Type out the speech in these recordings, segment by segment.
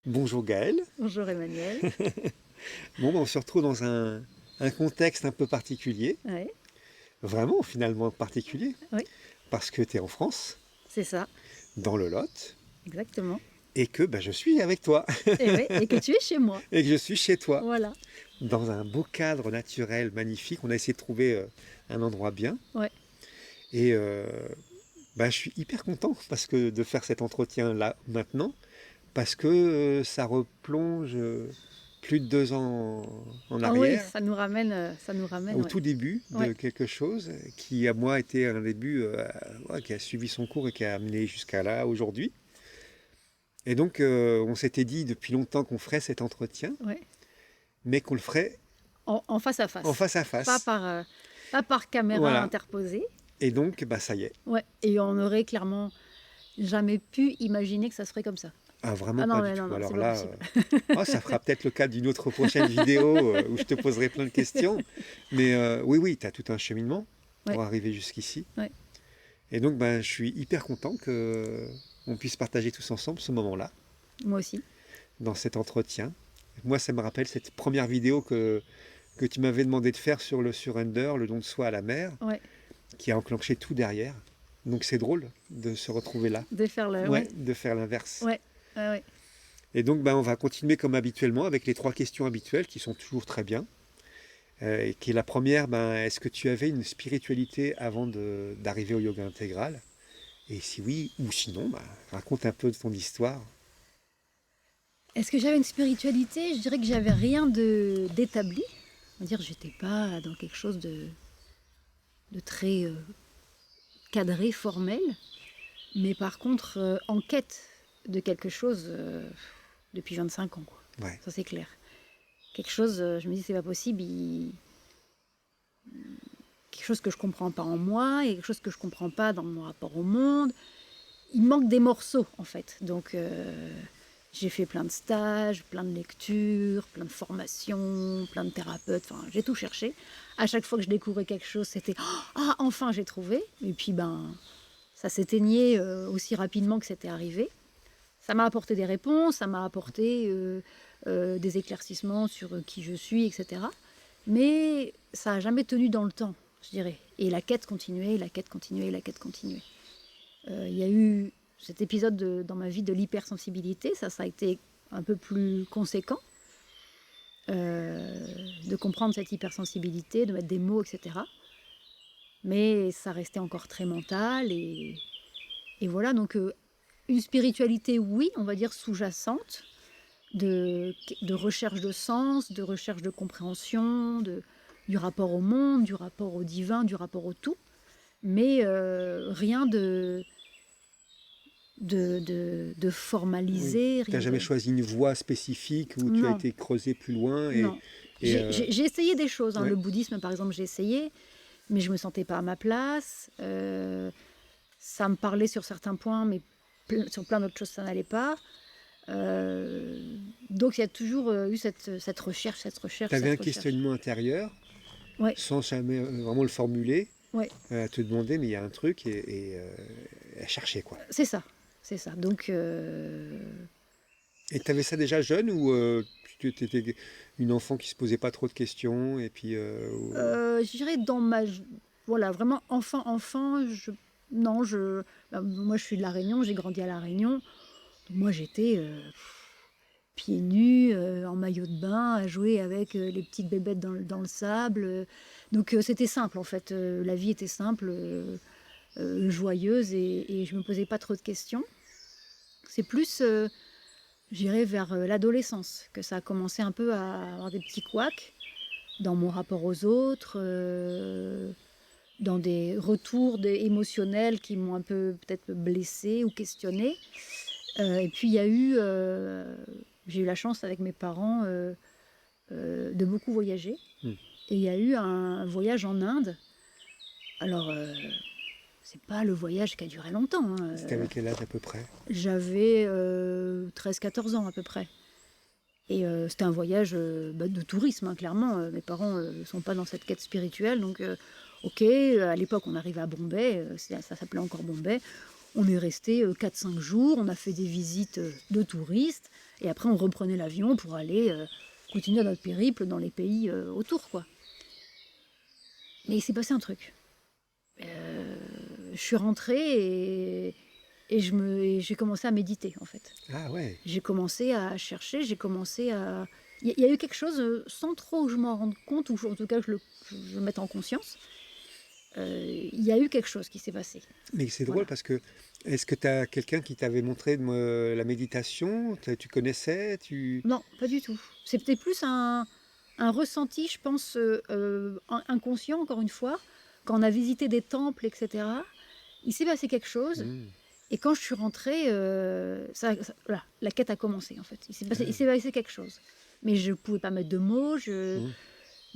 Bonjour Gaël. Bonjour Emmanuel. Bon, on se retrouve dans un contexte un peu particulier, Oui, vraiment finalement particulier, oui, parce que tu es en France, c'est ça, dans le Lot, exactement. et que je suis avec toi, Et oui, et que tu es chez moi. et que je suis chez toi, Voilà. dans un beau cadre naturel magnifique. On a essayé de trouver un endroit bien, Ouais. et je suis hyper content de faire cet entretien là maintenant, parce que ça replonge plus de 2 ans en Ah oui, arrière. ça nous ramène, Au ouais. tout début Ouais. de quelque chose qui, à moi, était un début ouais, qui a suivi son cours et qui a amené jusqu'à là, aujourd'hui. Et donc, on s'était dit depuis longtemps qu'on ferait cet entretien, Ouais. mais qu'on le ferait En face à en face. face à Pas face. par, euh, pas par caméra Voilà. interposée. Et donc, ça y est. Ouais. Et on aurait clairement jamais pu imaginer que ça serait comme ça. Ah, vraiment Ah non, pas du mais non, tout. non, c'est Alors pas là, possible. oh, ça fera peut-être le cas d'une autre prochaine vidéo où je te poserai plein de questions. Mais oui, oui, tu as tout un cheminement Ouais. pour arriver jusqu'ici. Ouais. Et donc, je suis hyper content que on puisse partager tous ensemble ce moment-là, Moi aussi. dans cet entretien. Moi, ça me rappelle cette première vidéo que tu m'avais demandé de faire sur le surrender, le don de soi à la mer, Ouais. qui a enclenché tout derrière. Donc c'est drôle de se retrouver là. De faire le. Ouais, Ouais. de faire l'inverse. Ouais. Ouais. Ouais. Et donc on va continuer comme habituellement avec les 3 questions habituelles qui sont toujours très bien. Et qui est la première, est-ce que tu avais une spiritualité avant d'arriver au yoga intégral? Et si oui, ou sinon, raconte un peu de ton histoire. Est-ce que j'avais une spiritualité? Je dirais que j'avais rien d'établi. On va dire que j'étais pas dans quelque chose de très cadré, formel. Mais par contre, en quête de quelque chose depuis 25 ans, quoi. Ouais. Ça, c'est clair. Quelque chose, je me dis, c'est pas possible. Quelque chose que je comprends pas en moi et quelque chose que je comprends pas dans mon rapport au monde. Il manque des morceaux, en fait. Donc, j'ai fait plein de stages, plein de lectures, plein de formations, plein de thérapeutes. Enfin, j'ai tout cherché. À chaque fois que je découvrais quelque chose, c'était ah, enfin, j'ai trouvé. Et puis, ça s'éteignait aussi rapidement que c'était arrivé. Ça m'a apporté des réponses, ça m'a apporté des éclaircissements sur qui je suis, etc. Mais ça n'a jamais tenu dans le temps, je dirais. Et la quête continuait, la quête continuait, la quête continuait. Il y a eu cet épisode dans ma vie de l'hypersensibilité, ça a été un peu plus conséquent, de comprendre cette hypersensibilité, de mettre des mots, etc. Mais ça restait encore très mental et voilà, donc une spiritualité, oui, on va dire sous-jacente, de recherche de sens, de recherche de compréhension, du rapport au monde, du rapport au divin, du rapport au tout, mais rien de Oui. formalisé, Tu n'as rien jamais de... choisi une voie spécifique où tu as Non, été creusé plus loin non. et J'ai essayé des choses, hein. ouais. Le bouddhisme, par exemple, j'ai essayé, mais je me sentais pas à ma place. Ça me parlait sur certains points, mais sur plein d'autres choses, ça n'allait pas. Donc il y a toujours eu cette recherche, cette recherche, Tu avais cette un recherche. questionnement intérieur Ouais, sans jamais vraiment le formuler, ouais, à te demander, mais il y a un truc et à chercher quoi. c'est ça, c'est ça. Donc Et tu avais ça déjà jeune ou tu étais une enfant qui se posait pas trop de questions et puis je dirais voilà, vraiment enfant, non, moi je suis de La Réunion, j'ai grandi à La Réunion. Donc moi j'étais pieds nus, en maillot de bain, à jouer avec les petites bébêtes dans le sable. Donc c'était simple en fait, la vie était simple, joyeuse et je me posais pas trop de questions. C'est plus, j'irais vers l'adolescence que ça a commencé un peu à avoir des petits couacs dans mon rapport aux autres, dans des retours émotionnels qui m'ont un peu peut-être blessée ou questionnée. Et puis j'ai eu la chance avec mes parents de beaucoup voyager. Et il y a eu un voyage en Inde. Alors, c'est pas le voyage qui a duré longtemps, hein. c'était avec quel âge à peu près? J'avais 13-14 ans à peu près. Et c'était un voyage de tourisme, hein, clairement. Mes parents ne sont pas dans cette quête spirituelle. Donc, ok, à l'époque, on arrivait à Bombay, ça s'appelait encore Bombay. On est resté 4-5 jours, on a fait des visites de touristes. Et après, on reprenait l'avion pour aller continuer notre périple dans les pays autour, quoi. Mais il s'est passé un truc. Je suis rentrée et j'ai commencé à méditer, en fait. Ah ouais. J'ai commencé à chercher, j'ai commencé à... Il y a eu quelque chose, sans trop que je m'en rende compte, ou en tout cas que je le mette en conscience, il y a eu quelque chose qui s'est passé. Mais c'est drôle Voilà. parce que est-ce que tu as quelqu'un qui t'avait montré la méditation? Tu connaissais? Non, pas du tout. C'était plus un ressenti, je pense, inconscient, encore une fois. Quand on a visité des temples, etc., il s'est passé quelque chose. Hmm. Et quand je suis rentrée, voilà, la quête a commencé, en fait. Il s'est passé quelque chose. Mais je ne pouvais pas mettre de mots. Hmm.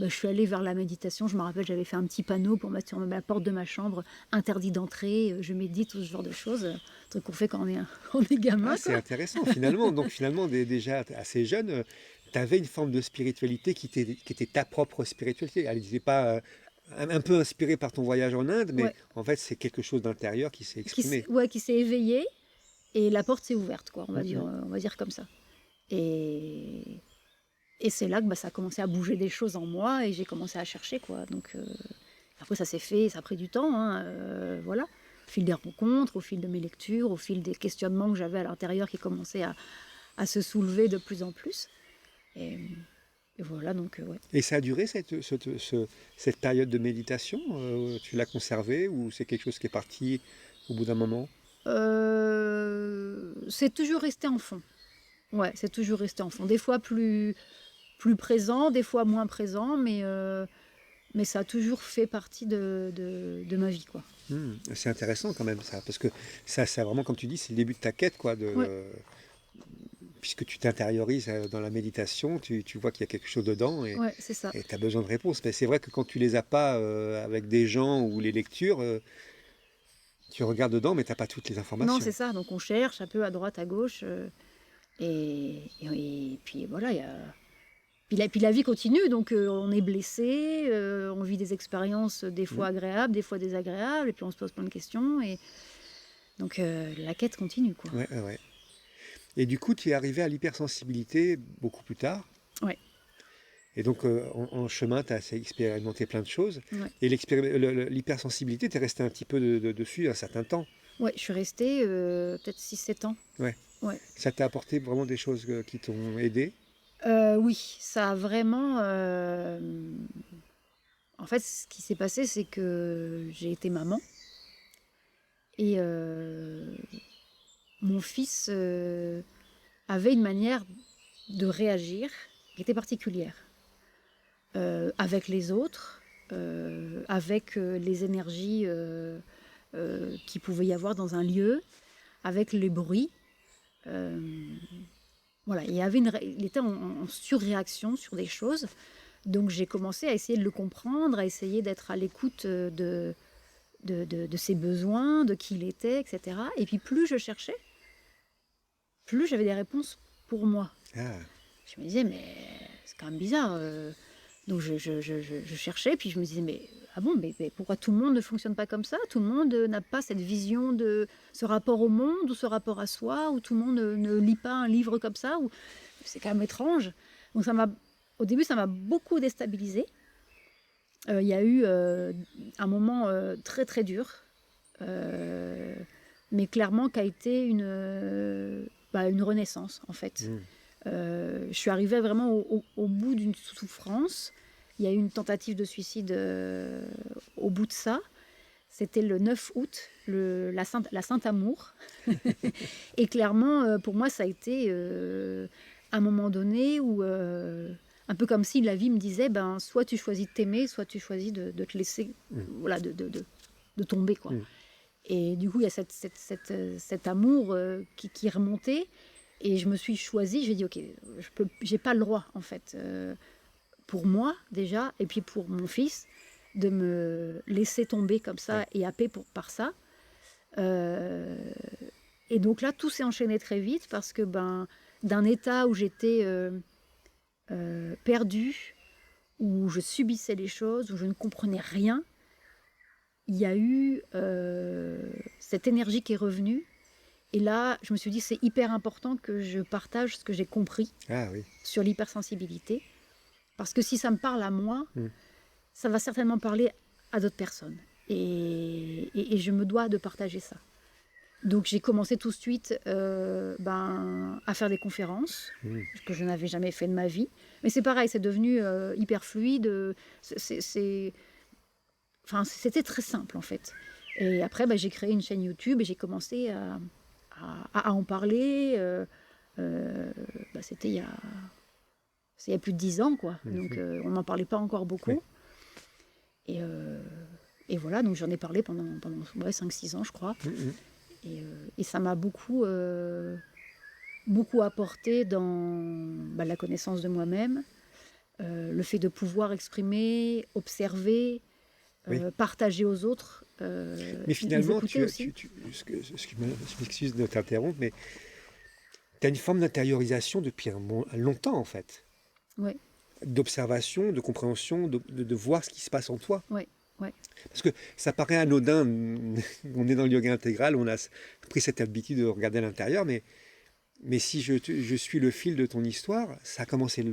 Je suis allée vers la méditation. Je me rappelle, j'avais fait un petit panneau pour mettre sur la porte de ma chambre, interdit d'entrer, je médite, tout ce genre de choses. Truc qu'on fait quand on est gamin. Ah, c'est intéressant finalement. Donc finalement, déjà assez jeune, tu avais une forme de spiritualité qui était ta propre spiritualité. Elle n'était pas un peu inspirée par ton voyage en Inde, mais Ouais, en fait, c'est quelque chose d'intérieur qui s'est exprimé. qui s'est éveillée et la porte s'est ouverte, quoi. Mhm. On va dire comme ça. Et, et c'est là que ça a commencé à bouger des choses en moi et j'ai commencé à chercher, quoi. Donc après, ça s'est fait, ça a pris du temps, hein, voilà. Au fil des rencontres, au fil de mes lectures, au fil des questionnements que j'avais à l'intérieur qui commençaient à se soulever de plus en plus. Et, et voilà, donc ouais. Et ça a duré cette période de méditation? Tu l'as conservée ou c'est quelque chose qui est parti au bout d'un moment? C'est toujours resté en fond. Ouais, c'est toujours resté en fond. Des fois plus présent, des fois moins présent, mais ça a toujours fait partie de ma vie, quoi. C'est intéressant quand même ça, parce que ça vraiment, comme tu dis, c'est le début de ta quête, quoi, Ouais, puisque tu t'intériorises dans la méditation, tu vois qu'il y a quelque chose dedans et ouais, c'est ça. tu as besoin de réponses. Mais c'est vrai que quand tu les as pas avec des gens ou les lectures, tu regardes dedans, mais tu n'as pas toutes les Non, informations. c'est ça. Donc on cherche un peu à droite, à gauche, et puis voilà, puis la vie continue. Donc on est blessé, on vit des expériences des Mm. fois agréables, des fois désagréables, et puis on se pose plein de questions. Et donc la quête continue, quoi. Ouais, ouais, ouais. Et du coup, tu es arrivé à l'hypersensibilité beaucoup plus tard. Ouais, Et donc, en chemin, tu as expérimenté plein de choses. ouais. Et l'hypersensibilité, tu es resté un petit peu dessus un certain temps. Ouais, je suis restée peut-être 6 7 ans. Ouais. Ouais. Ça t'a apporté vraiment des choses qui t'ont aidé. Oui, ça a vraiment. En fait, ce qui s'est passé, c'est que j'ai été maman et mon fils avait une manière de réagir qui était particulière avec les autres, avec les énergies qu'il pouvait y avoir dans un lieu, avec les bruits. Euh, voilà, il était en surréaction sur des choses. Donc j'ai commencé à essayer de le comprendre, à essayer d'être à l'écoute de ses besoins, de qui il était, etc. Et puis plus je cherchais, plus j'avais des réponses pour moi. Ah, Je me disais, mais c'est quand même bizarre. Donc je cherchais, puis je me disais, mais ah bon, mais pourquoi tout le monde ne fonctionne pas comme ça? Tout le monde n'a pas cette vision de ce rapport au monde, ou ce rapport à soi, ou tout le monde ne lit pas un livre comme ça, ou c'est quand même étrange. Donc au début, ça m'a beaucoup déstabilisée. Il y a eu un moment très très dur, euh, mais clairement qui a été une renaissance en fait. mm. Je suis arrivée vraiment au bout d'une souffrance. Il y a eu une tentative de suicide au bout de ça. C'était le 9 août, la Sainte Amour. Et clairement, pour moi, ça a été un moment donné où, un peu comme si la vie me disait, ben, soit tu choisis de t'aimer, soit tu choisis de te laisser, Mm. voilà, de tomber, quoi. Mm. Et du coup, il y a cet amour qui remontait. Et je me suis choisie, j'ai dit, ok, j'ai pas le droit, en fait, pour moi déjà, et puis pour mon fils, de me laisser tomber comme ça Ouais. et happer par ça. Euh, et donc là, tout s'est enchaîné très vite parce que d'un état où j'étais perdue, où je subissais les choses, où je ne comprenais rien, il y a eu cette énergie qui est revenue Et là, je me suis dit, c'est hyper important que je partage ce que j'ai compris Ah oui. sur l'hypersensibilité. Parce que si ça me parle à moi, Mm. ça va certainement parler à d'autres personnes. Et je me dois de partager ça. Donc j'ai commencé tout de suite à faire des conférences, Mm. ce que je n'avais jamais fait de ma vie. Mais c'est pareil, c'est devenu hyper fluide. Enfin, c'était très simple en fait. Et après, j'ai créé une chaîne YouTube et j'ai commencé à en parler. C'était il y a plus de 10 ans, quoi. Donc on n'en parlait pas encore beaucoup. Oui. Et voilà, donc j'en ai parlé pendant 5-6 ans, je crois. Et ça m'a beaucoup apporté dans la connaissance de moi-même, le fait de pouvoir exprimer, observer, partager aux autres, Mais finalement, les écouter aussi. je m'excuse de t'interrompre, mais tu as une forme d'intériorisation depuis longtemps, en fait. Oui. D'observation, de compréhension, de voir ce qui se passe en toi. Oui. Ouais. Parce que ça paraît anodin, on est dans le yoga intégral, on a pris cette habitude de regarder à l'intérieur, mais si je suis le fil de ton histoire, ça a commencé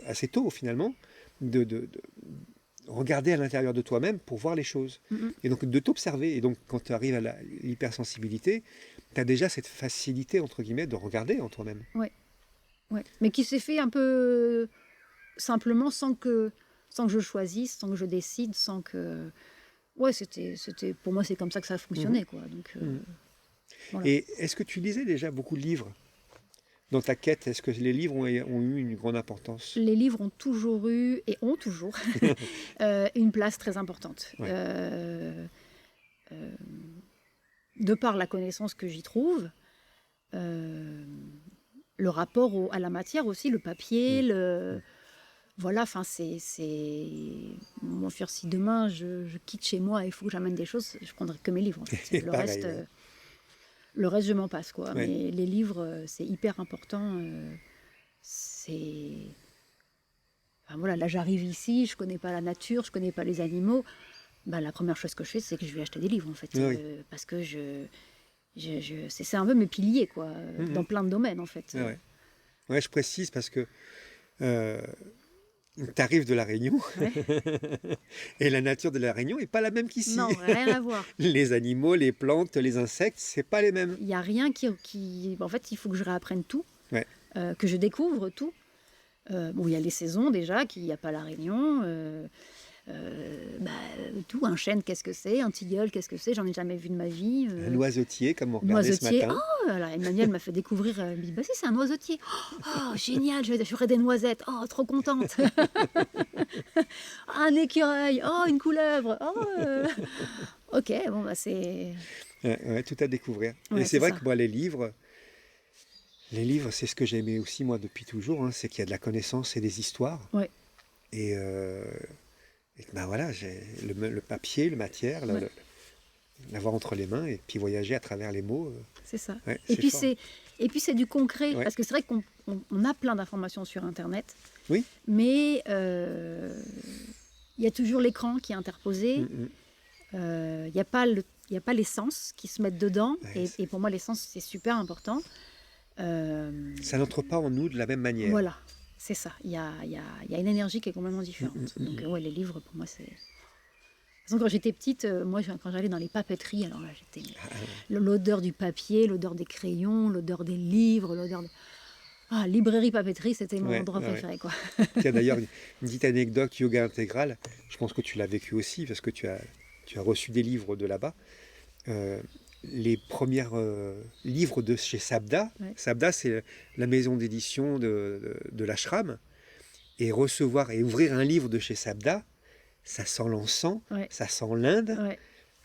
assez tôt finalement, de regarder à l'intérieur de toi-même pour voir les choses. Mm-hmm. Et donc de t'observer. Et donc quand tu arrives à l'hypersensibilité, tu as déjà cette facilité, entre guillemets, de regarder en toi-même. Oui. Ouais. Mais qui s'est fait un peu simplement sans que je choisisse, sans que je décide, sans que... Ouais, c'était pour moi, c'est comme ça que ça fonctionnait, quoi. Donc, voilà. Et est-ce que tu lisais déjà beaucoup de livres dans ta quête? Est-ce que les livres ont eu une grande importance? Les livres ont toujours eu, et ont toujours, une place très importante. Ouais. De par la connaissance que j'y trouve, le rapport à la matière aussi, le papier, voilà, enfin, moi, si demain je quitte chez moi et il faut que j'amène des choses, je prendrai que mes livres, en fait. Le reste, je m'en passe, quoi. Ouais. Mais les livres, c'est hyper important. Enfin, voilà, là, j'arrive ici, je connais pas la nature, je connais pas les animaux. La première chose que je fais, c'est que je vais acheter des livres, en fait. Oui. Parce que c'est un peu mes piliers, quoi, dans plein de domaines, en fait. Ouais, je précise parce que tu arrives de La Réunion, ouais. Et la nature de La Réunion n'est pas la même qu'ici. Non, rien à voir. Les animaux, les plantes, les insectes, c'est pas les mêmes. Il n'y a rien qui... En fait, il faut que je réapprenne tout, ouais. Que je découvre tout. Il y a les saisons déjà, qu'il n'y a pas à La Réunion. Tout, un chêne, qu'est-ce que c'est? Un tilleul, qu'est-ce que c'est? J'en ai jamais vu de ma vie. Un oiseautier, comme on regardait ce matin. Oh, alors Emmanuel m'a fait découvrir. Si, c'est un oiseautier. Oh, génial, je ferai des noisettes. Oh, trop contente. Un écureuil. Oh, une couleuvre. Oh, ok, bon, c'est... Ouais, tout à découvrir. Ouais, et c'est vrai ça. Que moi, les livres, c'est ce que j'aimais aussi, moi, depuis toujours. Hein, c'est qu'il y a de la connaissance et des histoires. Ouais. Et voilà, j'ai le papier, la matière, ouais. L'avoir entre les mains et puis voyager à travers les mots. C'est ça. Ouais, et puis c'est du concret, ouais. Parce que c'est vrai qu'on a plein d'informations sur Internet. Oui. Mais il y a toujours l'écran qui est interposé. Il n'y a pas les sens qui se mettent dedans. Ouais, et pour moi, les sens, c'est super important. Ça n'entre pas en nous de la même manière. Voilà. C'est ça, il y a une énergie qui est complètement différente. Donc ouais, les livres, pour moi, c'est... De toute façon, quand j'étais petite, moi, quand j'allais dans les papeteries, alors là, j'étais... L'odeur du papier, l'odeur des crayons, l'odeur des livres, l'odeur de... Ah, librairie, papeterie, c'était mon endroit préféré, quoi. Il y a d'ailleurs une petite anecdote yoga intégral, je pense que tu l'as vécu aussi, parce que tu as reçu des livres de là-bas. Les premiers livres de chez Sabda. Ouais. Sabda, c'est la maison d'édition de l'ashram. Et recevoir et ouvrir un livre de chez Sabda, ça sent l'encens, ouais. Ça sent l'Inde. Ouais.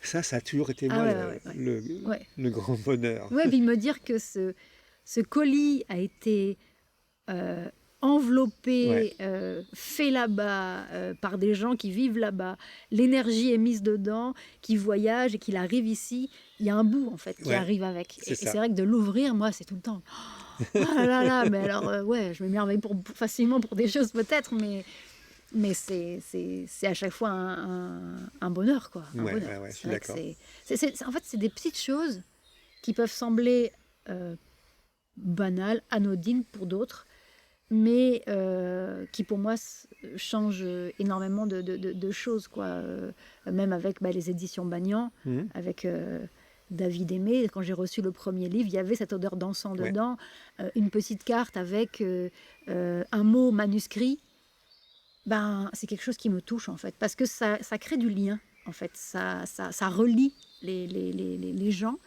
Ça a toujours été le grand bonheur. Oui, puis me dire que ce colis a été enveloppé, fait là-bas par des gens qui vivent là-bas, l'énergie est mise dedans, qui voyage et qu'il arrive ici, il y a un bout en fait qui arrive avec. Et c'est vrai que de l'ouvrir, moi, c'est tout le temps. Oh là là, mais alors je m'émerveille facilement pour des choses peut-être, mais c'est à chaque fois un bonheur, quoi. Je suis d'accord. En fait, c'est des petites choses qui peuvent sembler euh, banale, anodine pour d'autres, mais qui pour moi change énormément de choses, quoi. Même avec les éditions Bagnan, Mhm. avec David Aimé, quand j'ai reçu le premier livre, il y avait cette odeur d'encens Ouais. dedans, une petite carte avec un mot manuscrit. C'est quelque chose qui me touche, en fait, parce que ça crée du lien, en fait, ça relie les gens.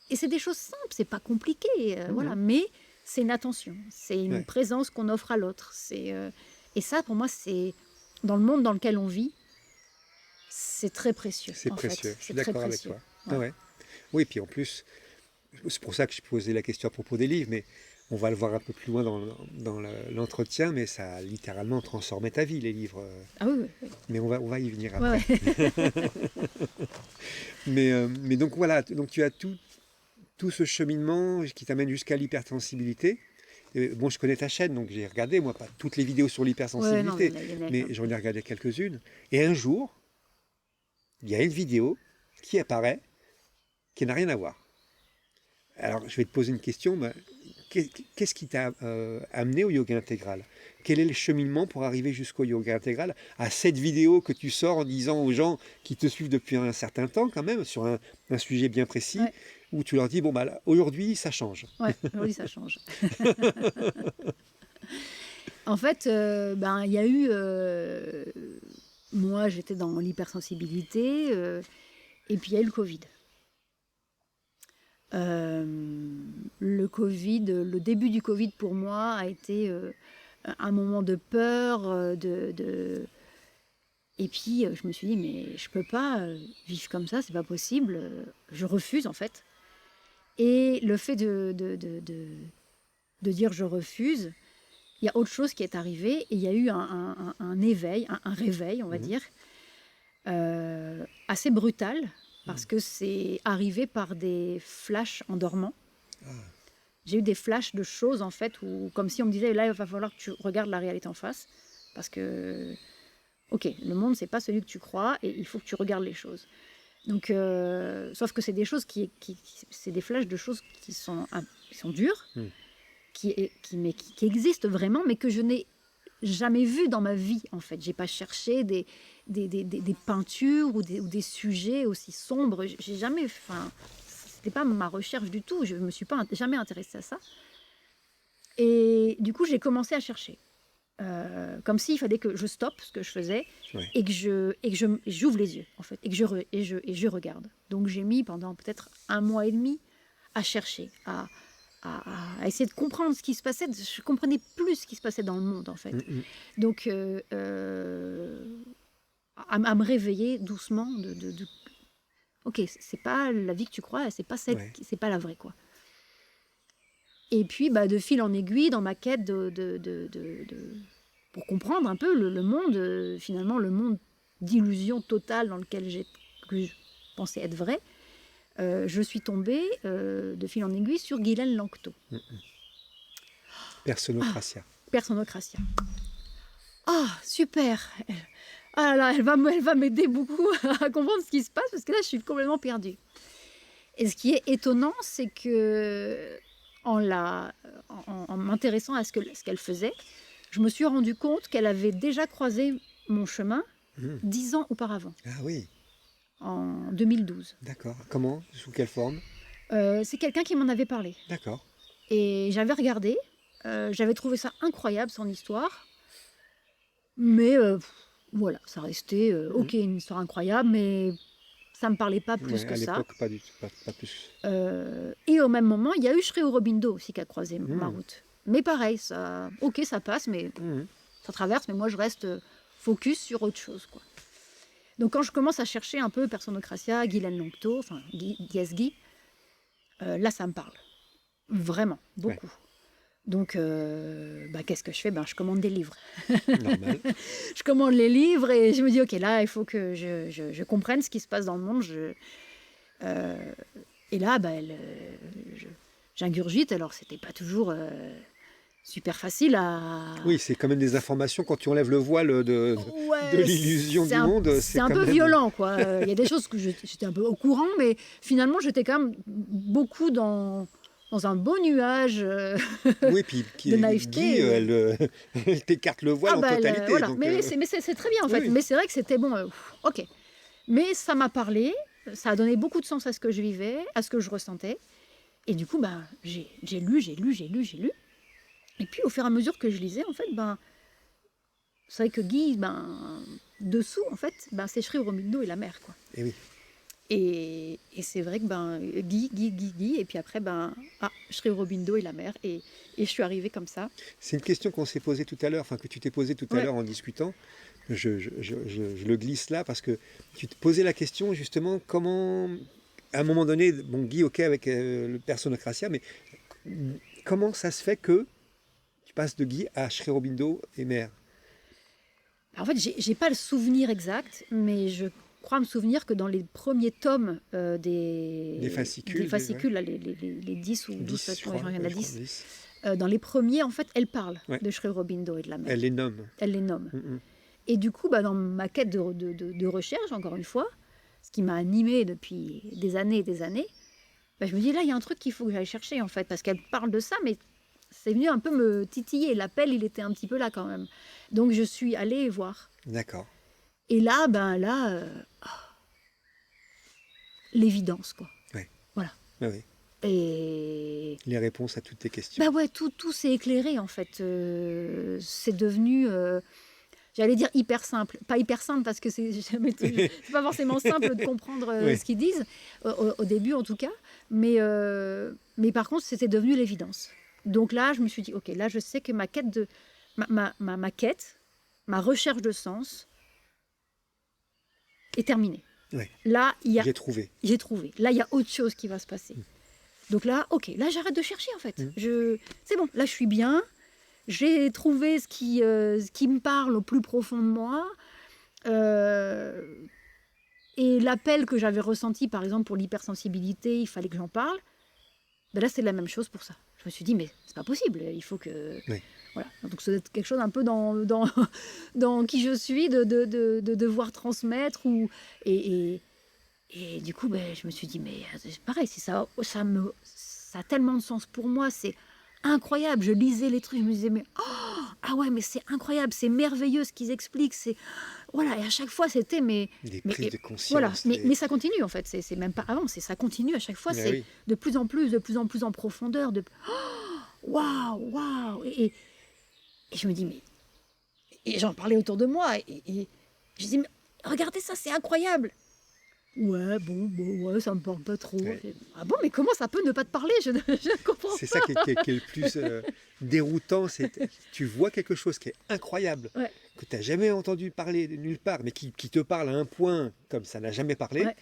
Et c'est des choses simples, c'est pas compliqué, voilà, Mhm. mais c'est une attention, c'est une Ouais. présence qu'on offre à l'autre. Et ça, pour moi, c'est dans le monde dans lequel on vit, c'est très précieux, C'est en précieux, fait. je suis C'est très d'accord avec précieux. toi. Ah Ouais. ouais. Oui, puis en plus, c'est pour ça que je posais la question à propos des livres, mais on va le voir un peu plus loin dans l'entretien, mais ça a littéralement transformé ta vie, les livres. Ah oui, oui, oui. Mais on va y venir Ouais, après. ouais. Mais donc voilà, donc tu as tout ce cheminement qui t'amène jusqu'à l'hypersensibilité. Et bon, je connais ta chaîne, donc j'ai regardé, moi, pas toutes les vidéos sur Ouais, non, mais l'hypersensibilité, il y en a mais plein. j'en ai regardé quelques-unes. Et un jour, il y a une vidéo qui apparaît, qui n'a rien à voir. Alors, je vais te poser une question. Qu'est-ce qui t'a amené au yoga intégral? Quel est le cheminement pour arriver jusqu'au yoga intégral, à cette vidéo que tu sors en disant aux gens qui te suivent depuis un certain temps quand même, sur un sujet bien précis, Ouais, où tu leur dis, bon, là, aujourd'hui, ça change. ouais, aujourd'hui, ça change. En fait, il y a eu... moi, j'étais dans l'hypersensibilité, et puis il y a eu le Covid. Le Covid, le début du Covid pour moi a été un moment de peur, et puis je me suis dit mais je peux pas vivre comme ça, c'est pas possible, je refuse en fait. Et le fait de dire je refuse, il y a autre chose qui est arrivé et il y a eu un éveil, un réveil on va Mhm. dire, assez brutal parce que c'est arrivé par des flashs en dormant. J'ai eu des flashs de choses, en fait, où, comme si on me disait, là, il va falloir que tu regardes la réalité en face. Parce que, ok, le monde, c'est pas celui que tu crois, et il faut que tu regardes les choses. Donc, sauf que c'est des choses c'est des flashs de choses qui sont dures, Mm. qui existent vraiment, mais que je n'ai jamais vues dans ma vie, en fait. J'ai pas cherché des peintures ou des sujets aussi sombres. J'ai jamais, enfin, c'était pas ma recherche du tout. Je me suis pas jamais intéressée à ça. Et du coup, j'ai commencé à chercher. Comme s'il fallait que je stoppe ce que je faisais Ouais. et que j'ouvre les yeux, en fait, et que je regarde. Donc, j'ai mis pendant peut-être 1 mois et demi à chercher, à essayer de comprendre ce qui se passait. Je comprenais plus ce qui se passait dans le monde, en fait. Mm, mm. Donc, à me réveiller doucement ok, c'est pas la vie que tu crois, c'est pas Ouais. c'est pas la vraie, quoi. Et puis, de fil en aiguille, dans ma quête pour comprendre un peu le monde, finalement, le monde d'illusion totale dans lequel que je pensais être vrai, je suis tombée de fil en aiguille sur Guylaine Lanctot. Personocratia. Personocratia. Ah, super! Ah là là, elle va m'aider beaucoup à comprendre ce qui se passe, parce que là, je suis complètement perdue. Et ce qui est étonnant, c'est que en m'intéressant à ce qu'elle faisait, je me suis rendu compte qu'elle avait déjà croisé mon chemin Mm. 10 ans auparavant, Ah oui, en 2012. d'accord. Comment? Sous quelle forme? C'est quelqu'un qui m'en avait parlé. D'accord. Et j'avais regardé, j'avais trouvé ça incroyable, son histoire. Mais voilà, ça restait, ok, une histoire incroyable, mais ça ne me parlait pas plus Ouais, que à ça. l'époque, pas du tout, pas plus. Et au même moment, il y a eu Shrey Aurobindo aussi qui a croisé ma Mm. route. Mais pareil, ça, ok, ça passe, mais Mm. ça traverse, mais moi je reste focus sur autre chose, quoi. Donc quand je commence à chercher un peu Personocratia, Guylaine Lanctot, enfin Guy, là ça me parle. Vraiment, beaucoup. Donc qu'est-ce que je fais? Je commande des livres. Normal. Je commande les livres et je me dis, ok, là il faut que je comprenne ce qui se passe dans le monde. Et là, j'ingurgite, alors c'était pas toujours super facile à... Oui, c'est quand même des informations, quand tu enlèves le voile de Ouais, l'illusion du monde, c'est c'est un quand peu même... violent, quoi. Il y a des choses que j'étais un peu au courant, mais finalement, j'étais quand même beaucoup dans dans un beau nuage Oui, puis de Guy, naïveté. elle t'écarte le voile Ah en bah totalité. voilà, Donc, mais c'est très bien en oui, fait. oui. Mais c'est vrai que c'était bon, ok. Mais ça m'a parlé, ça a donné beaucoup de sens à ce que je vivais, à ce que je ressentais. Et du coup, ben, j'ai lu, j'ai lu, j'ai lu, j'ai lu. Et puis au fur et à mesure que je lisais, en fait, ben, c'est vrai que Guy, ben, dessous, en fait, ben, c'est Shri Aurobindo et la mer, quoi. Et oui. Et c'est vrai que ben, Guy, et puis après, ben, Shri Aurobindo et la mer. Et je suis arrivée comme ça. C'est une question qu'on s'est posée tout à l'heure, enfin que tu t'es posée tout à Ouais, l'heure en discutant. Je le glisse là parce que tu te posais la question justement comment, à un moment donné, bon Guy, ok avec le Persona mais comment ça se fait que tu passes de Guy à Sri Aurobindo et Mère? en fait, j'ai pas le souvenir exact, mais je crois me souvenir que dans les premiers tomes Des des fascicules, ouais. fascicules, là, les 10 ou 12 10, je façons, il crois, y en ouais, a je crois 10, 10. dans les premiers, en fait, elle parle Ouais, de Sri Aurobindo et de la elle mer. les nomme. Elle les nomme. Mm, Et du coup, bah, dans ma quête de recherche, encore une fois, ce qui m'a animée depuis des années et des années, bah, je me dis là, il y a un truc qu'il faut que j'aille chercher, en fait, parce qu'elle parle de ça, mais c'est venu un peu me titiller. L'appel, il était un petit peu là quand même. Donc, je suis allée voir. d'accord. Et là, ben là, l'évidence, quoi. Ouais, Voilà. ouais, ouais. Et Les réponses à toutes tes questions. bah ouais, tout s'est éclairé en fait. C'est devenu, j'allais dire hyper simple. Pas hyper simple parce que c'est jamais c'est pas forcément simple de comprendre Oui, ce qu'ils disent au début en tout cas. Mais par contre, c'était devenu l'évidence. Donc là, je me suis dit, ok, là, je sais que ma quête ma quête, ma recherche de sens est terminée. ouais, Là, j'ai trouvé. j'ai trouvé. Là, il y a autre chose qui va se passer. Donc là, ok, là, j'arrête de chercher en fait. Mm. C'est bon, là, je suis bien. J'ai trouvé ce qui me parle au plus profond de moi. Euh, et l'appel que j'avais ressenti, par exemple, pour l'hypersensibilité, il fallait que j'en parle. Ben là, c'est la même chose pour ça. Je me suis dit, mais c'est pas possible. Il faut que. Oui. Voilà. Donc, c'est quelque chose un peu dans qui je suis, de devoir transmettre. Et du coup, ben, je me suis dit, mais c'est pareil, si ça a tellement de sens pour moi, c'est incroyable. Je lisais les trucs, je me disais, mais oh, ah ouais, mais c'est incroyable, c'est merveilleux ce qu'ils expliquent. Voilà, et à chaque fois, c'était, Des mais prises de voilà, conscience. mais ça continue en fait. C'est même pas avant, ça continue à chaque fois. Mais C'est oui, de plus en plus en profondeur. Waouh, waouh. Et je me dis, mais et j'en parlais autour de moi et je dis, mais regardez ça, c'est incroyable. Ouais, bon, ouais, ça me parle pas trop. ouais. Ah bon, mais comment ça peut ne pas te parler? Je ne comprends C'est ça pas. qui est le plus déroutant, c'est tu vois quelque chose qui est incroyable, Ouais, que tu n'as jamais entendu parler de nulle part, mais qui te parle à un point comme ça n'a jamais parlé. ouais,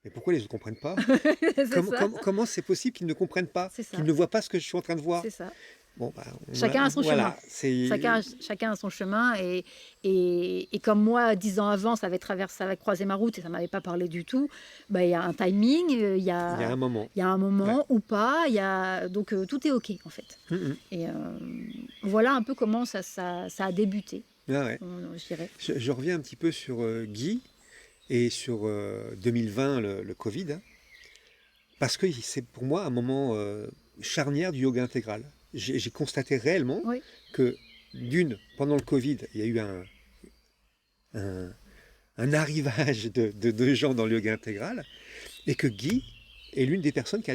Mais pourquoi les autres ne comprennent pas? c'est ça, Comment c'est possible qu'ils ne comprennent pas, c'est qu'ils ça, ne voient pas ce que je suis en train de voir? c'est ça. Bon, bah, Chacun a son chemin. voilà, c'est... Chacun a son chemin. Et comme moi, 10 ans avant, ça avait croisé ma route et ça ne m'avait pas parlé du tout, bah, il y a un timing, Il y a un moment. il y a un Ouais. moment ou pas. Donc tout est OK en fait. Mhm. Et voilà un peu comment ça a débuté, Ah ouais. je dirais. Je reviens un petit peu sur Guy et sur 2020, le Covid, hein, parce que c'est pour moi un moment charnière du yoga intégral. J'ai constaté réellement Oui, que, d'une, pendant le Covid, il y a eu un, un arrivage de gens dans le yoga intégral, et que Guy est l'une des personnes qui a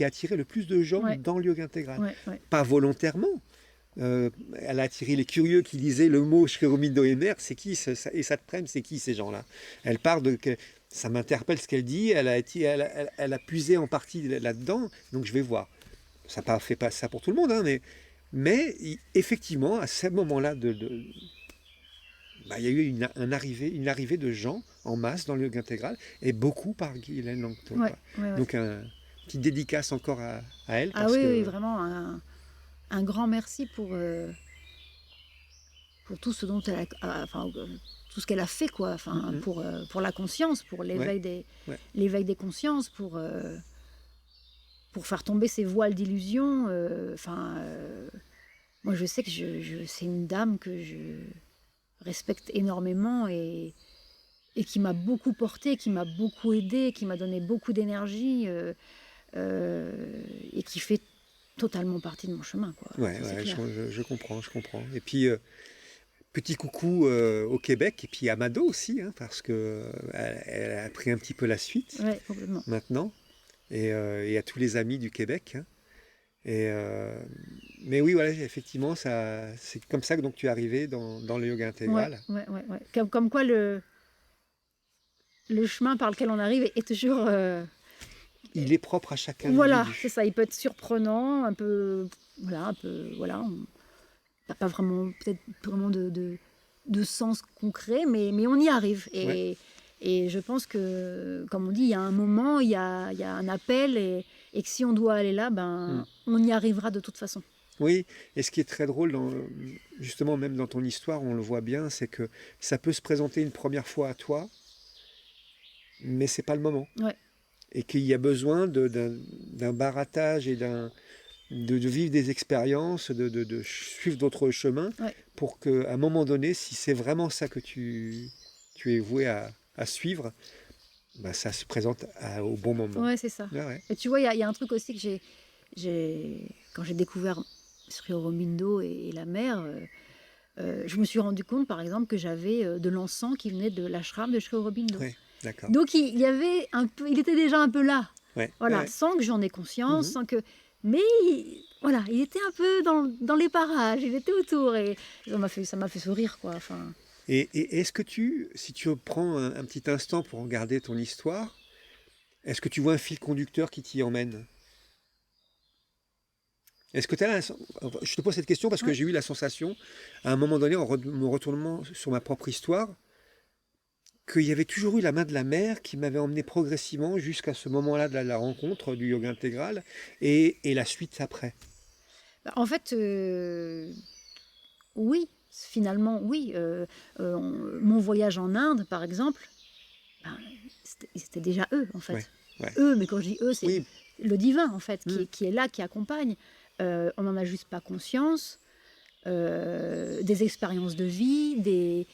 attiré le plus de gens ouais, dans le yoga intégral. ouais, ouais. Pas volontairement. Elle a attiré les curieux qui lisaient le mot Sri Aurobindo et Mère. C'est qui et ça te prenne, c'est qui ces gens-là? Elle parle de que ça m'interpelle ce qu'elle dit. Elle a puisé en partie là-dedans. Donc je vais voir. Ça n'a pas fait pas ça pour tout le monde, hein, mais effectivement, à ce moment-là, bah, il y a eu une arrivée de gens en masse dans le yoga intégral et beaucoup par Guylaine Langto. Ouais, Quoi. ouais, ouais. Donc, petite dédicace encore à elle Ah parce oui, oui, que vraiment un grand merci pour tout ce dont enfin, tout ce qu'elle a fait, quoi. Enfin, mm, pour la conscience, pour ouais, ouais, l'éveil des consciences, pour faire tomber ces voiles d'illusion. Enfin, moi, je sais que c'est une dame que je respecte énormément et qui m'a beaucoup portée, qui m'a beaucoup aidée, qui m'a donné beaucoup d'énergie. et qui fait totalement partie de mon chemin, quoi. Ouais, Ça, c'est ouais, clair. je comprends, je comprends. Et puis, petit coucou au Québec, et puis à Mado aussi, hein, parce que elle a pris un petit peu la suite Ouais, complètement. maintenant, et à tous les amis du Québec, hein. Et, mais oui, voilà, effectivement, c'est comme ça que donc tu es arrivé dans le yoga Ouais, intégral. ouais, ouais, ouais. Comme quoi le chemin par lequel on arrive est toujours... Il est propre à chaque voilà, c'est individu. ça. Il peut être surprenant, un peu... Voilà, un peu... Voilà, on n'a pas vraiment, peut-être vraiment de sens concret, mais on y arrive. Ouais. Et je pense que, comme on dit, il y a un moment, il y a un appel, et que si on doit aller là, Mm. ben, on y arrivera de toute façon. Oui, et ce qui est très drôle, justement, même dans ton histoire, on le voit bien, c'est que ça peut se présenter une première fois à toi, mais c'est pas le moment. Ouais, Et qu'il y a besoin d'un barattage et de vivre des expériences, de suivre d'autres chemins, ouais, pour qu'à un moment donné, si c'est vraiment ça que tu es voué à suivre, bah, ça se présente au bon moment. ouais, c'est ça. Ah ouais. Et tu vois, il y a un truc aussi que quand j'ai découvert Sri Aurobindo et la mer, je me suis rendu compte, par exemple, que j'avais de l'encens qui venait de l'ashram de Sri Aurobindo. Ouais, d'accord. Donc il y avait un peu, il était déjà un peu là, Ouais, voilà, ouais. sans que j'en ai conscience, Mhm. sans que, mais voilà, il était un peu dans les parages, il était autour, et ça m'a fait sourire, quoi. Enfin, Et est-ce que si tu prends un petit instant pour regarder ton histoire, est-ce que tu vois un fil conducteur qui t'y emmène? Est-ce que tu as je te pose cette question parce que ouais. j'ai eu la sensation, à un moment donné, me retournant sur ma propre histoire, qu'il y avait toujours eu la main de la mer qui m'avait emmené progressivement jusqu'à ce moment-là de la rencontre du yoga intégral et la suite après. Bah, en fait, oui, finalement, oui. Mon voyage en Inde, par exemple, ben, c'était déjà eux, en Ouais, fait. ouais. Eux, mais quand je dis eux, c'est Oui, le divin, en fait, hmm, qui est là, qui accompagne. On n'en a juste pas conscience. Des expériences de vie, des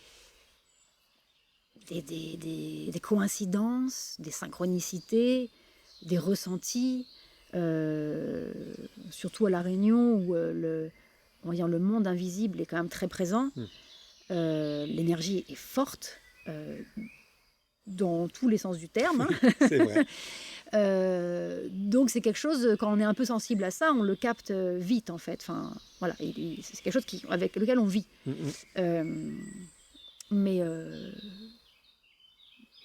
coïncidences, des synchronicités, des ressentis, euh, surtout à La Réunion où on va dire, le monde invisible est quand même très présent. hmm, L'énergie est forte dans tous les sens du terme, oui, hein. c'est vrai. Donc c'est quelque chose, quand on est un peu sensible à ça, on le capte vite en fait. Enfin, voilà, c'est quelque chose avec lequel on vit. Hmm, hmm. Euh, mais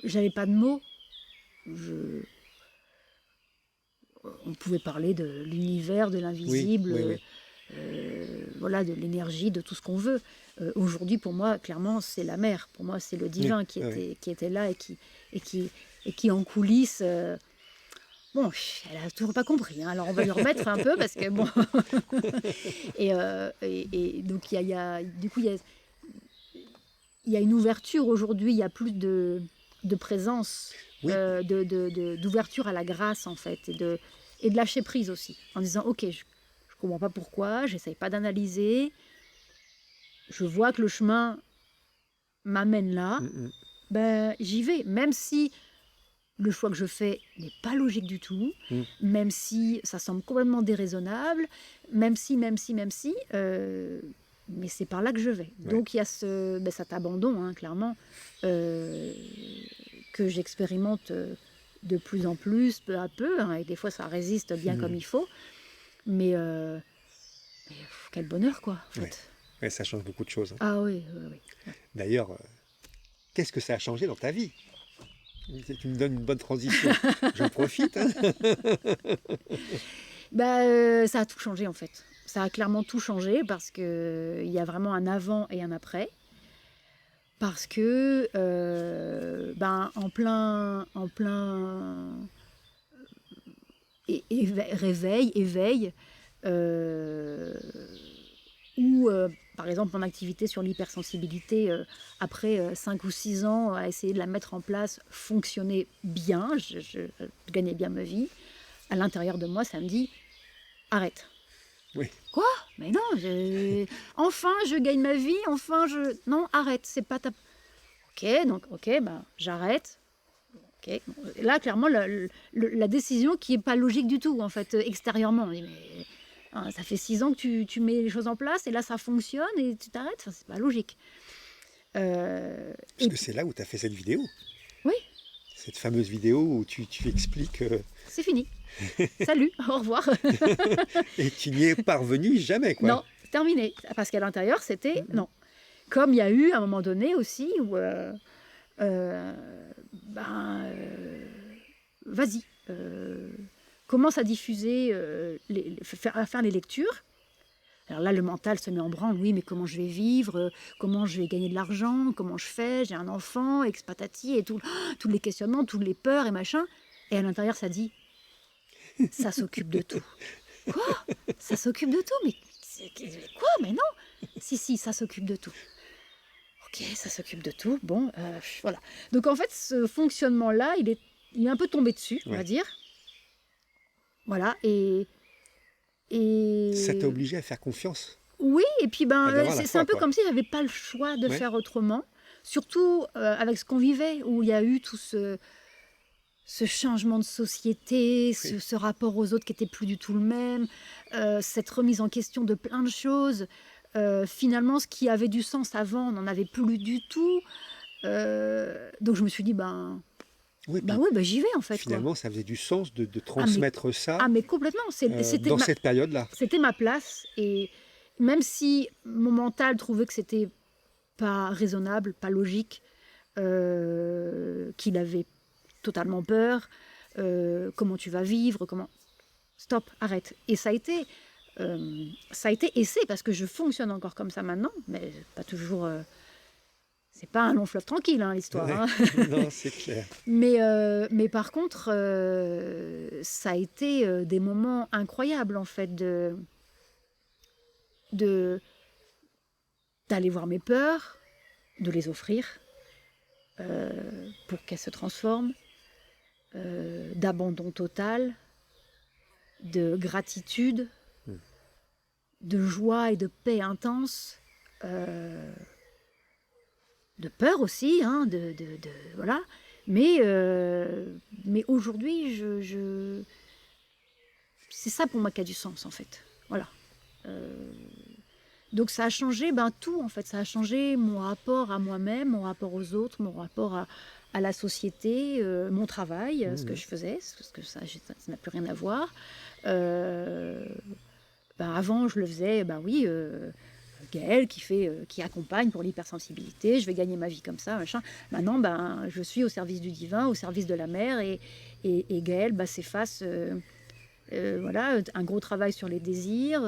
j'avais pas de mots. Je, on pouvait parler de l'univers, de Oui, l'invisible, oui, oui. voilà, de l'énergie, de tout ce qu'on veut. Aujourd'hui, pour moi, clairement, c'est la mer. Pour moi, c'est le Oui, divin oui, oui. qui était là et qui, et qui en coulisses. Bon, elle a toujours pas compris, hein, alors on va lui remettre un peu parce que bon. Et donc du coup il y a une ouverture aujourd'hui. Il y a plus de présence, Oui, d'ouverture à la grâce en fait, et de lâcher prise aussi, en disant ok, je comprends pas pourquoi, j'essaye pas d'analyser, je vois que le chemin m'amène là, hmm, hmm. ben j'y vais, même si le choix que je fais n'est pas logique du tout, Hmm. même si ça semble complètement déraisonnable, même si, mais c'est par là que je vais. Ouais. Donc il y a cet abandon, hein, clairement, euh, que j'expérimente de plus en plus, peu à peu, hein, et des fois ça résiste bien comme Hmm. il faut, mais, quel bonheur, quoi, en Ouais. fait. Ouais, ça change beaucoup de choses, hein. Ah oui, oui, oui. D'ailleurs, qu'est-ce que ça a changé dans ta vie? Tu me donnes une bonne transition. J'en profite, hein. Bah, ça a tout changé en fait. Ça a clairement tout changé parce que il y a vraiment un avant et un après. Parce que ben, en plein réveil, éveil, euh, ou par exemple mon activité sur l'hypersensibilité, après 5 ou 6 ans à essayer de la mettre en place, fonctionnait bien, je gagnais bien ma vie. À l'intérieur de moi, ça me dit arrête. Oui, Quoi? Mais non, enfin je gagne ma vie, enfin je... Non, arrête, c'est pas ta... Ok, donc ok, bah j'arrête. Ok, Ok. Bon, là, clairement, la décision qui n'est pas logique du tout, en fait, extérieurement. On dit, mais hein, ça fait 6 ans que tu mets les choses en place et là, ça fonctionne et tu t'arrêtes. Enfin, c'est pas logique. Parce Et que c'est là où tu as fait cette vidéo. oui, Cette fameuse vidéo où tu expliques c'est fini. Salut, au revoir. et tu n'y es parvenu jamais, quoi. Non, c'est terminé. Parce qu'à l'intérieur, c'était non. Comme il y a eu à un moment donné aussi où, vas-y, commence à diffuser, à faire les lectures. Alors là, le mental se met en branle. Oui, mais comment je vais vivre? Comment je vais gagner de l'argent? Comment je fais? J'ai un enfant, ex-patati, et tous les questionnements, toutes les peurs et machin. Et à l'intérieur, ça dit, ça s'occupe de tout. Quoi? Ça s'occupe de tout? Mais quoi? Mais non! Si, ça s'occupe de tout. Ok, ça s'occupe de tout. Bon, voilà. Donc en fait, ce fonctionnement-là, il est un peu tombé dessus, on va dire. Voilà, Ça t'a obligé à faire confiance. oui, et puis c'est un peu quoi. comme si j'avais pas le choix de faire autrement. Surtout avec ce qu'on vivait, où il y a eu tout ce changement de société, ce rapport aux autres qui n'était plus du tout le même, cette remise en question de plein de choses. Finalement, ce qui avait du sens avant n'en avait plus du tout. Donc je me suis dit, j'y vais en fait. Finalement, ça faisait du sens de transmettre ça mais complètement. dans cette période-là. C'était ma place. Et même si mon mental trouvait que c'était pas raisonnable, pas logique, qu'il avait totalement peur, comment tu vas vivre, Stop, arrête. Et ça a été essai, parce que je fonctionne encore comme ça maintenant, mais pas toujours... c'est pas un long fleuve tranquille, hein, l'histoire. Ouais. Hein. Non, c'est clair. Mais par contre, ça a été des moments incroyables, en fait, d'aller voir mes peurs, de les offrir, pour qu'elles se transforment, d'abandon total, de gratitude, de joie et de paix intense, de peur aussi, hein, voilà. Mais aujourd'hui, c'est ça pour moi qui a du sens, en fait. Voilà. Donc ça a changé tout, en fait. Ça a changé mon rapport à moi-même, mon rapport aux autres, mon rapport à la société, mon travail, ce que je faisais, parce que ça n'a plus rien à voir. Avant, je le faisais, Gaëlle qui accompagne pour l'hypersensibilité, je vais gagner ma vie comme ça, machin. Maintenant, je suis au service du divin, au service de la mer, et Gaëlle s'efface, voilà, un gros travail sur les désirs.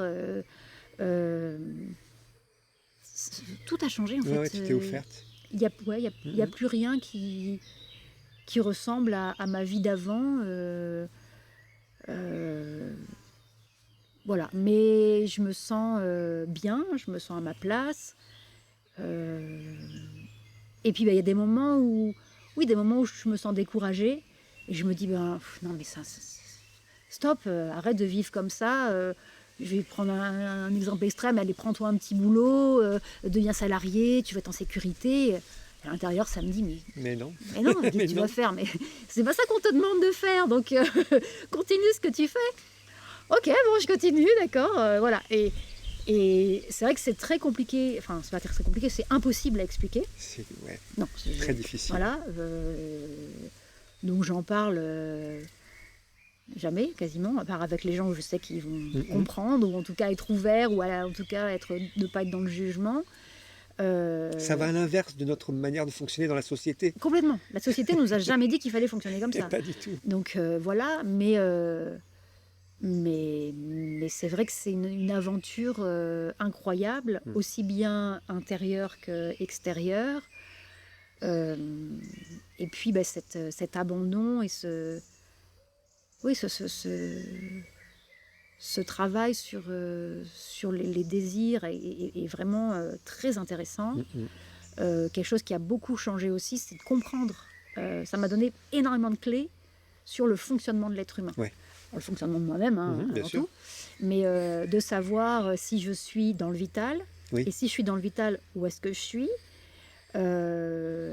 Tout a changé en fait. Ouais, tu t'es offerte. Il y a plus rien qui ressemble à ma vie d'avant. Voilà, mais je me sens bien, je me sens à ma place. Et puis il y a des moments où je me sens découragée et je me dis non mais ça stop, arrête de vivre comme ça. Je vais prendre un exemple extrême, allez, prends-toi un petit boulot, deviens salarié, tu vas être en sécurité. À l'intérieur, ça me dit mais non, qu'est-ce que tu vas faire? Mais c'est pas ça qu'on te demande de faire, donc continue ce que tu fais. Ok, bon, je continue, d'accord, voilà. Et c'est vrai que c'est très compliqué, enfin, c'est pas très compliqué, c'est impossible à expliquer. C'est très difficile. Voilà. Donc j'en parle jamais, quasiment, à part avec les gens où je sais qu'ils vont comprendre, ou en tout cas être ouverts, ou en tout cas ne pas être dans le jugement. Ça va à l'inverse de notre manière de fonctionner dans la société. Complètement. La société nous a jamais dit qu'il fallait fonctionner comme ça. Pas du tout. Donc voilà, mais c'est vrai que c'est une aventure incroyable, aussi bien intérieure qu'extérieure. Et puis cet abandon et ce travail sur les désirs est vraiment très intéressant. Quelque chose qui a beaucoup changé aussi, c'est de comprendre. Ça m'a donné énormément de clés sur le fonctionnement de l'être humain. Ouais. Le fonctionnement de moi-même, avant tout. Mais de savoir si je suis dans le vital, et si je suis dans le vital, où est-ce que je suis,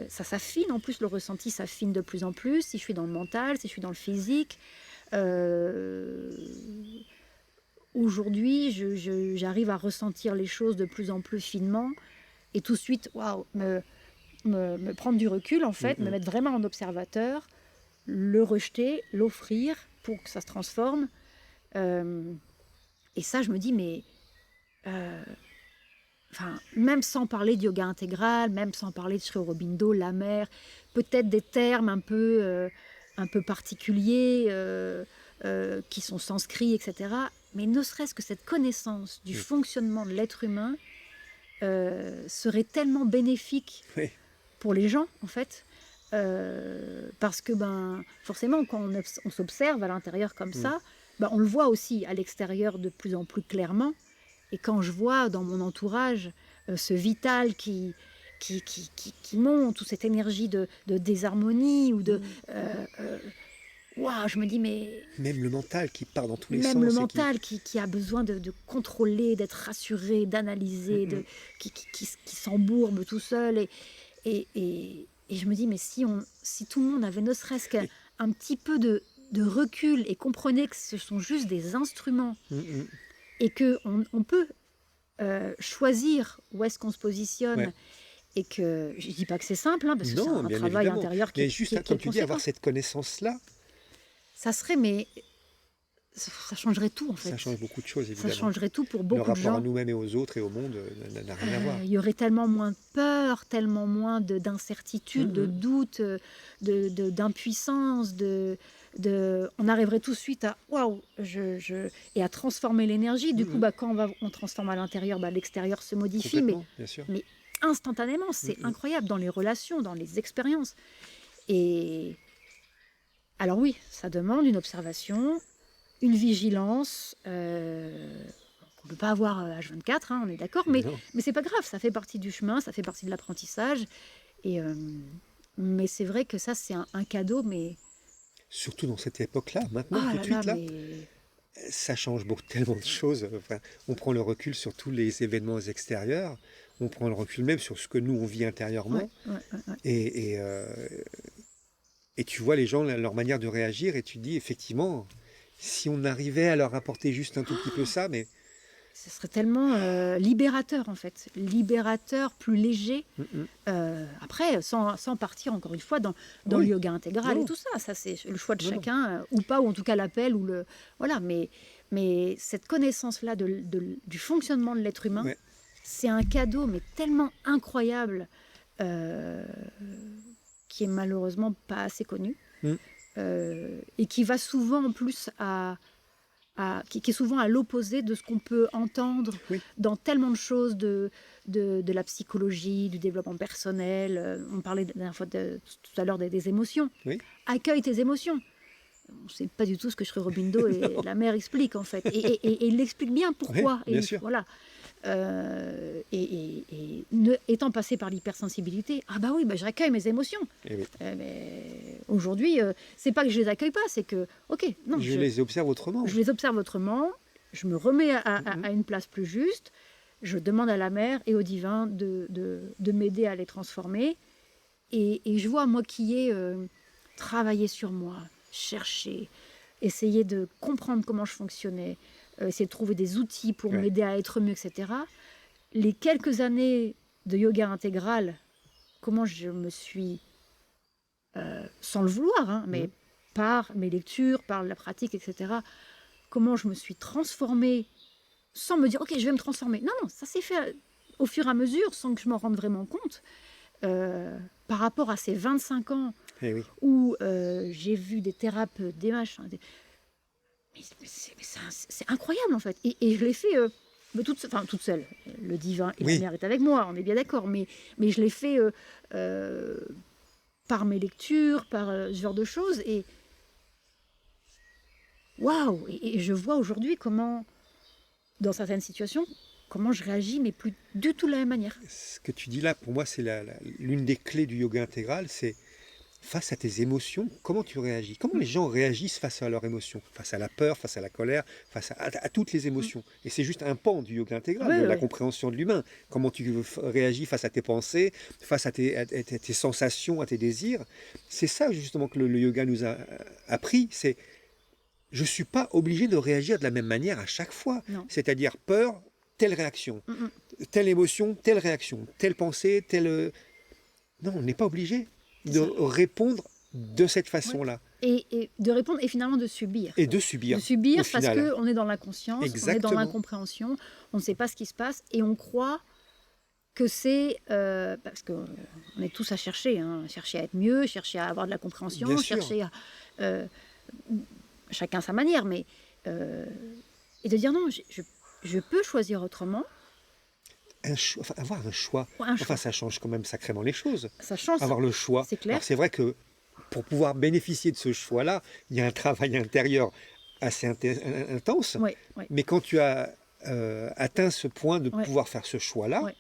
ça s'affine, en plus le ressenti s'affine de plus en plus, si je suis dans le mental, si je suis dans le physique. Euh, Aujourd'hui, j'arrive à ressentir les choses de plus en plus finement et tout de suite, waouh, me prendre du recul, en fait, me mettre vraiment en observateur, le rejeter, l'offrir pour que ça se transforme. Et ça, je me dis, mais enfin, même sans parler de yoga intégral, même sans parler de Sri Aurobindo, la mer, peut-être des termes un peu particuliers qui sont sanscrits, etc. Mais ne serait-ce que cette connaissance du fonctionnement de l'être humain serait tellement bénéfique Oui. pour les gens, en fait. Parce que forcément, quand on s'observe à l'intérieur comme ça, on le voit aussi à l'extérieur de plus en plus clairement. Et quand je vois dans mon entourage ce vital qui monte, ou cette énergie de désharmonie, ou de... Waouh, je me dis, mais... Même le mental qui part dans tous les sens. Même le mental qui a besoin de contrôler, d'être rassuré, d'analyser, qui s'embourbe tout seul. Et je me dis, mais si tout le monde avait ne serait-ce qu'un petit peu de recul et comprenait que ce sont juste des instruments et qu'on peut choisir où est-ce qu'on se positionne et que, je ne dis pas que c'est simple, parce que c'est un travail intérieur qui est conséquent. Mais juste, comme tu dis, avoir cette connaissance-là, ça serait, mais ça changerait tout, en fait. ça change beaucoup de choses, évidemment. Ça changerait tout pour beaucoup de gens. Le rapport à nous-mêmes et aux autres et au monde n'a rien à voir. Il y aurait tellement moins de peur, tellement moins d'incertitude, de doute, d'impuissance, on arriverait tout de suite à waouh, et à transformer l'énergie. Du coup, quand on transforme à l'intérieur, l'extérieur se modifie, bien sûr. Mais instantanément, c'est incroyable dans les relations, dans les expériences. Et alors oui, ça demande une observation, une vigilance. On ne peut pas avoir H24, on est d'accord, mais c'est pas grave, ça fait partie du chemin, ça fait partie de l'apprentissage. Mais c'est vrai que ça, c'est un cadeau, mais... Surtout dans cette époque-là, maintenant, tout de suite, là, ça change tellement de choses. Enfin, on prend le recul sur tous les événements extérieurs, on prend le recul même sur ce que nous, on vit intérieurement. Et tu vois les gens, leur manière de réagir, et tu te dis, effectivement, si on arrivait à leur apporter juste un tout petit peu ça, mais... Ce serait tellement libérateur, en fait. Libérateur, plus léger. Après, sans partir, encore une fois, dans le yoga intégral et tout ça. Ça, c'est le choix de chacun, ou pas, ou en tout cas l'appel. Voilà, mais cette connaissance-là du fonctionnement de l'être humain, c'est un cadeau, mais tellement incroyable, qui est malheureusement pas assez connu. Et qui va souvent, en plus, qui est souvent à l'opposé de ce qu'on peut entendre dans tellement de choses de la psychologie, du développement personnel. On parlait tout à l'heure des émotions. Accueille tes émotions. On ne sait pas du tout ce que Sri Aurobindo et la mère expliquent, en fait. Et il explique bien pourquoi. Bien sûr. Voilà. Étant passé par l'hypersensibilité, j'accueille mes émotions. Mais aujourd'hui, c'est pas que je les accueille pas, c'est que, je les observe autrement. Je les observe autrement, je me remets à une place plus juste, je demande à la mère et au divin de m'aider à les transformer. Et je vois, moi qui ai travaillé sur moi, cherché, essayer de comprendre comment je fonctionnais, essayer de trouver des outils pour m'aider à être mieux, etc. Les quelques années de yoga intégral, comment je me suis, sans le vouloir, mais par mes lectures, par la pratique, etc., comment je me suis transformée sans me dire, ok, je vais me transformer. Non, ça s'est fait au fur et à mesure, sans que je m'en rende vraiment compte. Par rapport à ces 25 ans où j'ai vu des thérapeutes, des machins... Mais c'est incroyable, en fait. Et je l'ai fait toute seule. Le divin et la mère est avec moi, on est bien d'accord. Mais je l'ai fait par mes lectures, par ce genre de choses. Et waouh! Et je vois aujourd'hui comment, dans certaines situations, comment je réagis, mais plus du tout de la même manière. Ce que tu dis là, pour moi, c'est l'une des clés du yoga intégral, c'est face à tes émotions, comment tu réagis? Comment les gens réagissent face à leurs émotions? Face à la peur, face à la colère, face à toutes les Mm. émotions. Et c'est juste un pan du yoga intégral, Oui, de la oui, compréhension de l'humain. Comment tu réagis face à tes pensées, face à tes sensations, à tes désirs. C'est ça justement que le yoga nous a appris, c'est je ne suis pas obligé de réagir de la même manière à chaque fois. non. C'est-à-dire peur, telle réaction, Mm, mm. telle émotion, telle réaction, telle pensée, telle... Non, on n'est pas obligé C'est de ça. répondre de cette Ouais. façon-là Et de répondre et finalement de subir. et de De subir subir au parce final. qu'on est dans l'inconscience, on est dans Exactement. l'incompréhension, on ne sait pas ce qui se passe et on croit que c'est... parce qu'on est tous à chercher, hein, chercher à être mieux, chercher à avoir de la compréhension, Bien sûr. chercher à... euh, chacun sa manière, mais... et de dire non, je peux choisir autrement, Enfin, avoir un choix, un choix. enfin, ça change quand même sacrément les choses. Ça change, Avoir le choix. c'est clair. Alors c'est vrai que pour pouvoir bénéficier de ce choix-là, il y a un travail intérieur assez intense. Oui, oui, Mais quand tu as atteint ce point de Ouais. pouvoir faire ce choix-là, Ouais.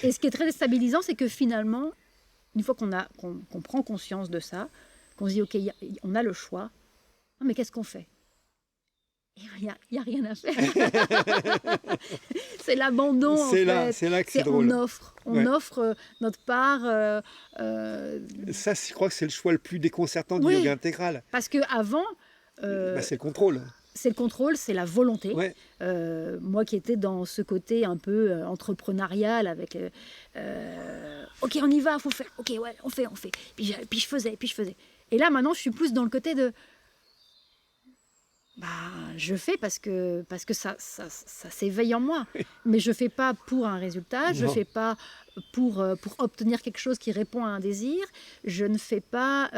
Et ce qui est très déstabilisant, c'est que finalement, une fois qu'on prend conscience de ça, qu'on se dit, OK, on a le choix, ah, mais qu'est-ce qu'on fait? Il n'y a rien à faire. C'est l'abandon, en c'est là, fait. c'est là que c'est On drôle. offre, Ouais. notre part. Ça, je crois que c'est le choix le plus déconcertant du Oui. yoga intégral. Parce qu'avant, C'est le contrôle. c'est le contrôle, c'est la volonté. Ouais. Moi qui étais dans ce côté un peu entrepreneurial avec OK, on y va, faut faire. OK, ouais, on fait. Puis je faisais. Et là maintenant, je suis plus dans le côté de je fais parce que ça s'éveille en moi. Mais je fais pas pour un résultat, je Non. fais pas pour obtenir quelque chose qui répond à un désir, je ne fais pas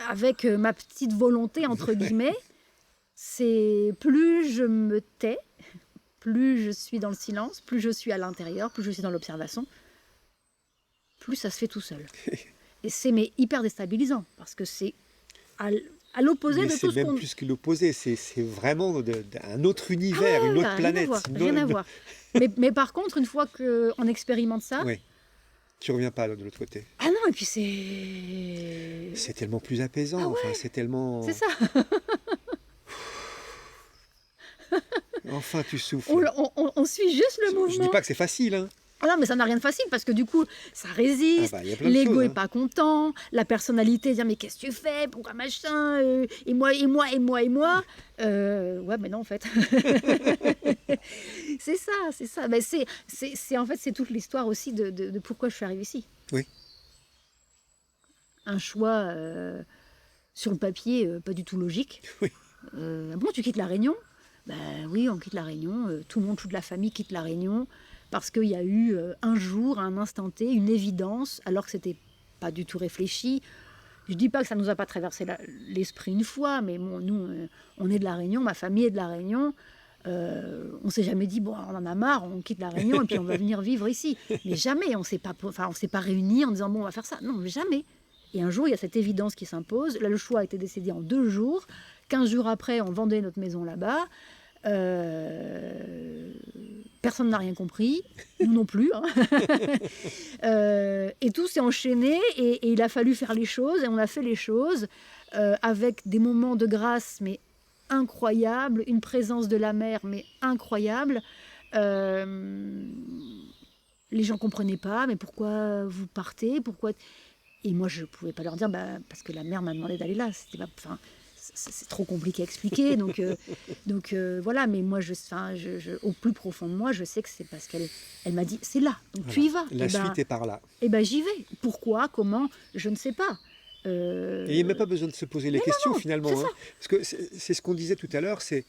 avec ma petite volonté entre guillemets. C'est plus je me tais, plus je suis dans le silence, plus je suis à l'intérieur, plus je suis dans l'observation, plus ça se fait tout seul. Et c'est hyper déstabilisant parce que c'est à l'opposé Mais de c'est tout ce même qu'on... plus que l'opposé, c'est vraiment un autre univers, une autre planète. Rien à voir. Mais par contre, une fois qu'on expérimente ça, Oui. Tu reviens pas de l'autre côté. ah non, et puis c'est... C'est tellement plus apaisant. Ah ouais. Enfin, c'est tellement. C'est ça. Enfin, tu souffles. On suit juste le mouvement. Je dis pas que c'est facile, hein. Ah non, mais ça n'a rien de facile parce que du coup, ça résiste. Ah bah, y a plein de L'ego choses, est hein. pas content. La personnalité dit mais qu'est-ce que tu fais? Pourquoi machin? Et moi. Ouais, mais non en fait. C'est ça. Ben, en fait c'est toute l'histoire aussi de pourquoi je suis arrivée ici. Oui. Un choix sur le papier pas du tout logique. Oui. Bon, tu quittes la Réunion? Ben oui, on quitte la Réunion. Tout le monde, toute la famille quitte la Réunion. Parce qu'il y a eu un jour, à un instant T, une évidence, alors que c'était pas du tout réfléchi. Je dis pas que ça nous a pas traversé l'esprit une fois, mais bon, nous, on est de la Réunion, ma famille est de la Réunion. On s'est jamais dit bon, on en a marre, on quitte la Réunion et puis on va venir vivre ici. Mais jamais, on s'est pas réunis en disant bon, on va faire ça. Non, jamais. Et un jour, il y a cette évidence qui s'impose. Là, le choix a été décidé en 2 jours. 15 jours après, on vendait notre maison là-bas. Personne n'a rien compris, nous non plus. Hein. Et tout s'est enchaîné et il a fallu faire les choses et on a fait les choses avec des moments de grâce mais incroyables, une présence de la mer mais incroyable. Les gens comprenaient pas, mais pourquoi vous partez? Pourquoi? Et moi je pouvais pas leur dire parce que la mer m'a demandé d'aller là. C'était pas, c'est trop compliqué à expliquer, donc voilà. Mais moi, au plus profond de moi, je sais que c'est parce qu'elle m'a dit, c'est là, donc Voilà. tu y vas. La suite est par là. Et ben j'y vais. Pourquoi? Comment? Je ne sais pas. Et il n'y a même pas besoin de se poser les questions finalement. c'est Hein. Parce que c'est ce qu'on disait tout à l'heure, c'est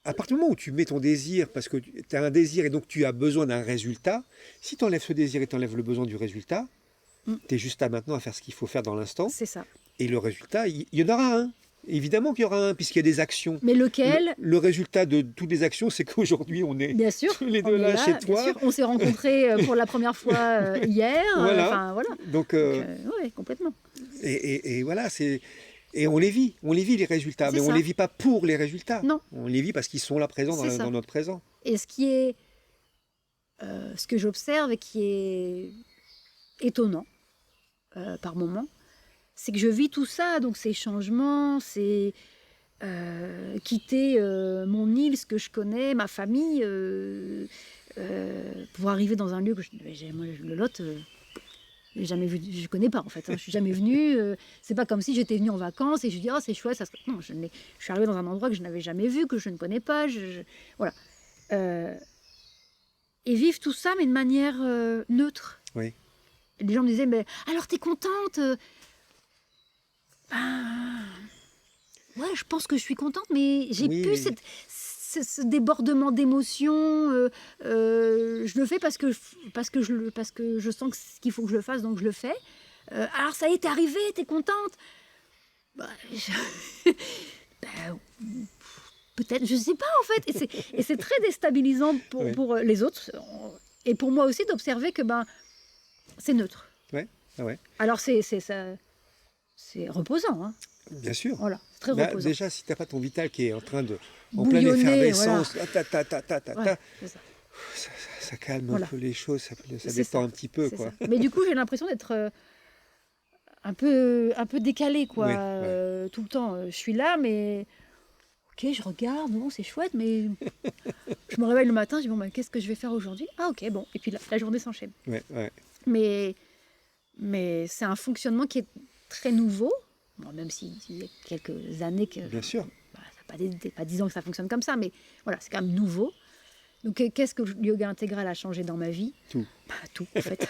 à partir du moment où tu mets ton désir, parce que tu as un désir et donc tu as besoin d'un résultat, si tu enlèves ce désir et tu enlèves le besoin du résultat, tu es juste là maintenant à faire ce qu'il faut faire dans l'instant. C'est ça. Et le résultat, il y en aura un. Évidemment qu'il y aura un, puisqu'il y a des actions. Mais lequel? Le résultat de toutes les actions, c'est qu'aujourd'hui, on est Bien sûr, tous les on deux est là chez toi. Bien sûr. On s'est rencontrés pour la première fois hier. Voilà. Voilà. Donc, ouais, complètement. et voilà, et on les vit les résultats, C'est mais on ça. les vit pas pour les résultats. Non. On les vit parce qu'ils sont là présents C'est ça. dans notre présent. Et ce qui est, ce que j'observe et qui est étonnant par moment, c'est que je vis tout ça, donc ces changements, c'est quitter mon île, ce que je connais, ma famille, pour arriver dans un lieu que moi, le Lot, j'ai jamais vu, je connais pas en fait. Je suis jamais venue. C'est pas comme si j'étais venue en vacances et je dis oh c'est chouette. Non, je suis arrivée dans un endroit que je n'avais jamais vu, que je ne connais pas. Voilà. Et vivre tout ça, mais de manière neutre. Oui. Les gens me disaient mais alors t'es contente? Ben, ouais, je pense que je suis contente, mais j'ai Oui, plus ce débordement d'émotions. Je le fais parce que je sens qu'il faut que je le fasse, donc je le fais. Alors ça y est, t'es arrivée, t'es contente? Bah, ben, peut-être, je sais pas en fait. Et c'est très déstabilisant oui. pour les autres et pour moi aussi d'observer que ben c'est neutre. Ouais. Ah ouais. Alors c'est reposant, hein. Bien sûr. Voilà, c'est très Bah, reposant. déjà, si tu n'as pas ton vital qui est en train de, en pleine Bouillonner, effervescence, Ouais, c'est ça. ça calme un Voilà. peu les choses, ça C'est détend ça. un petit peu, C'est quoi. ça. Mais du coup, j'ai l'impression d'être un peu décalée, quoi, Oui, ouais. tout le temps. Je suis là, mais ok, je regarde, bon, c'est chouette, mais je me réveille le matin, je dis bon, ben, qu'est-ce que je vais faire aujourd'hui? Ah, ok, bon, et puis la journée s'enchaîne. Ouais, ouais. Mais c'est un fonctionnement qui est très nouveau, bon, même s'il y a quelques années que Bien sûr. bah, ça fait pas 10 ans que ça fonctionne comme ça, mais voilà, c'est quand même nouveau. Donc, qu'est-ce que le yoga intégral a changé dans ma vie? Tout. Bah, tout, en fait.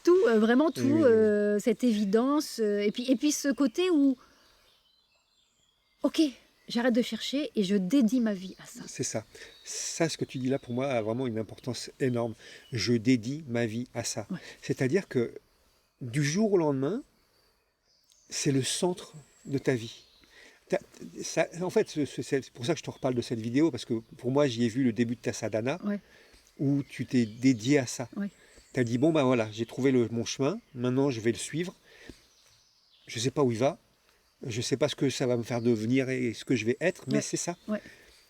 Tout, vraiment tout. Oui, oui, oui. Cette évidence. Et puis ce côté où, ok, j'arrête de chercher et je dédie ma vie à ça. C'est ça. Ça, ce que tu dis là, pour moi, a vraiment une importance énorme. Je dédie ma vie à ça. Ouais. C'est-à-dire que du jour au lendemain, c'est le centre de ta vie. En fait, c'est pour ça que je te reparle de cette vidéo, parce que pour moi, j'y ai vu le début de ta sadhana, Ouais, où tu t'es dédié à ça. ouais, Tu as dit, bon, ben voilà, j'ai trouvé mon chemin, maintenant je vais le suivre. Je ne sais pas où il va, je ne sais pas ce que ça va me faire devenir et ce que je vais être, mais ouais, c'est ça. ouais,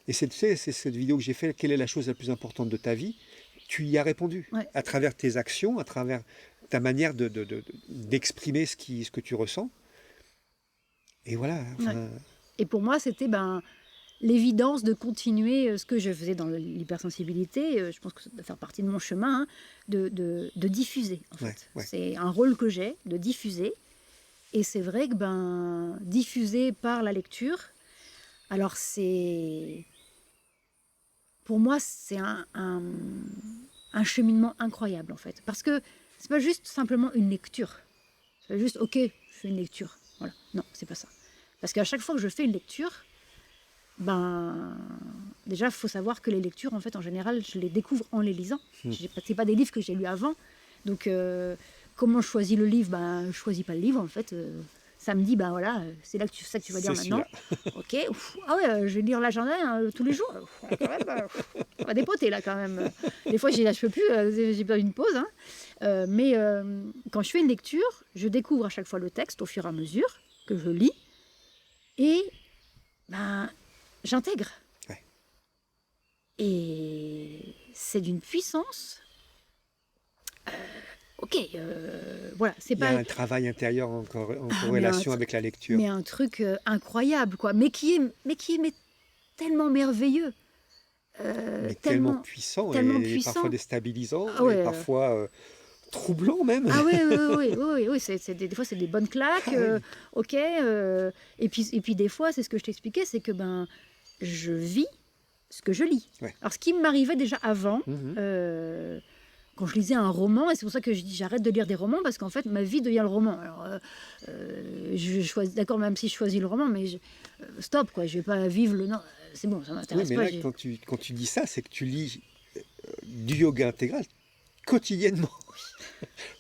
Et tu sais, c'est cette vidéo que j'ai faite, quelle est la chose la plus importante de ta vie? Tu y as répondu, ouais, à travers tes actions, à travers ta manière d'exprimer ce que tu ressens. Et voilà, ouais. enfin, Et pour moi, c'était l'évidence de continuer ce que je faisais dans l'hypersensibilité. Je pense que ça doit faire partie de mon chemin, hein, de diffuser, en ouais, fait. ouais, C'est un rôle que j'ai, de diffuser. Et c'est vrai que diffuser par la lecture, alors pour moi, c'est un cheminement incroyable en fait. Parce que c'est pas juste simplement une lecture. C'est pas juste, ok, je fais une lecture. Voilà. Non, c'est pas ça. Parce qu'à chaque fois que je fais une lecture, déjà, il faut savoir que les lectures, en fait, en général, je les découvre en les lisant. C'est pas des livres que j'ai lus avant. Donc, comment je choisis le livre? Je choisis pas le livre, en fait. Ça me dit, voilà, c'est là que ça que tu vas dire c'est maintenant. Ok, ah ouais, je vais lire l'agenda tous les jours. Quand même, on va dépoter là quand même. Des fois, je peux plus, j'ai pas une pause. Hein. Mais quand je fais une lecture, je découvre à chaque fois le texte au fur et à mesure que je lis. Et j'intègre. ouais. Et c'est d'une puissance. Ok, voilà, c'est Il y a pas. un travail intérieur en Mais corrélation avec la lecture. Mais un truc incroyable, quoi. Mais qui est tellement merveilleux. Mais tellement puissant tellement et puissant. parfois déstabilisant Ah ouais. et parfois troublant même. Ah oui, oui. Des fois, c'est des bonnes claques. Ah oui. Ok. Et puis, des fois, c'est ce que je t'expliquais, c'est que je vis ce que je lis. Ouais. Alors, ce qui m'arrivait déjà avant, quand je lisais un roman, et c'est pour ça que je dis j'arrête de lire des romans, parce qu'en fait, ma vie devient le roman. Alors, je choisis, d'accord, même si je choisis le roman, mais stop, quoi. Je vais pas vivre le... Non, c'est bon, ça m'intéresse Oui, mais pas. là, quand tu dis ça, c'est que tu lis du yoga intégral quotidiennement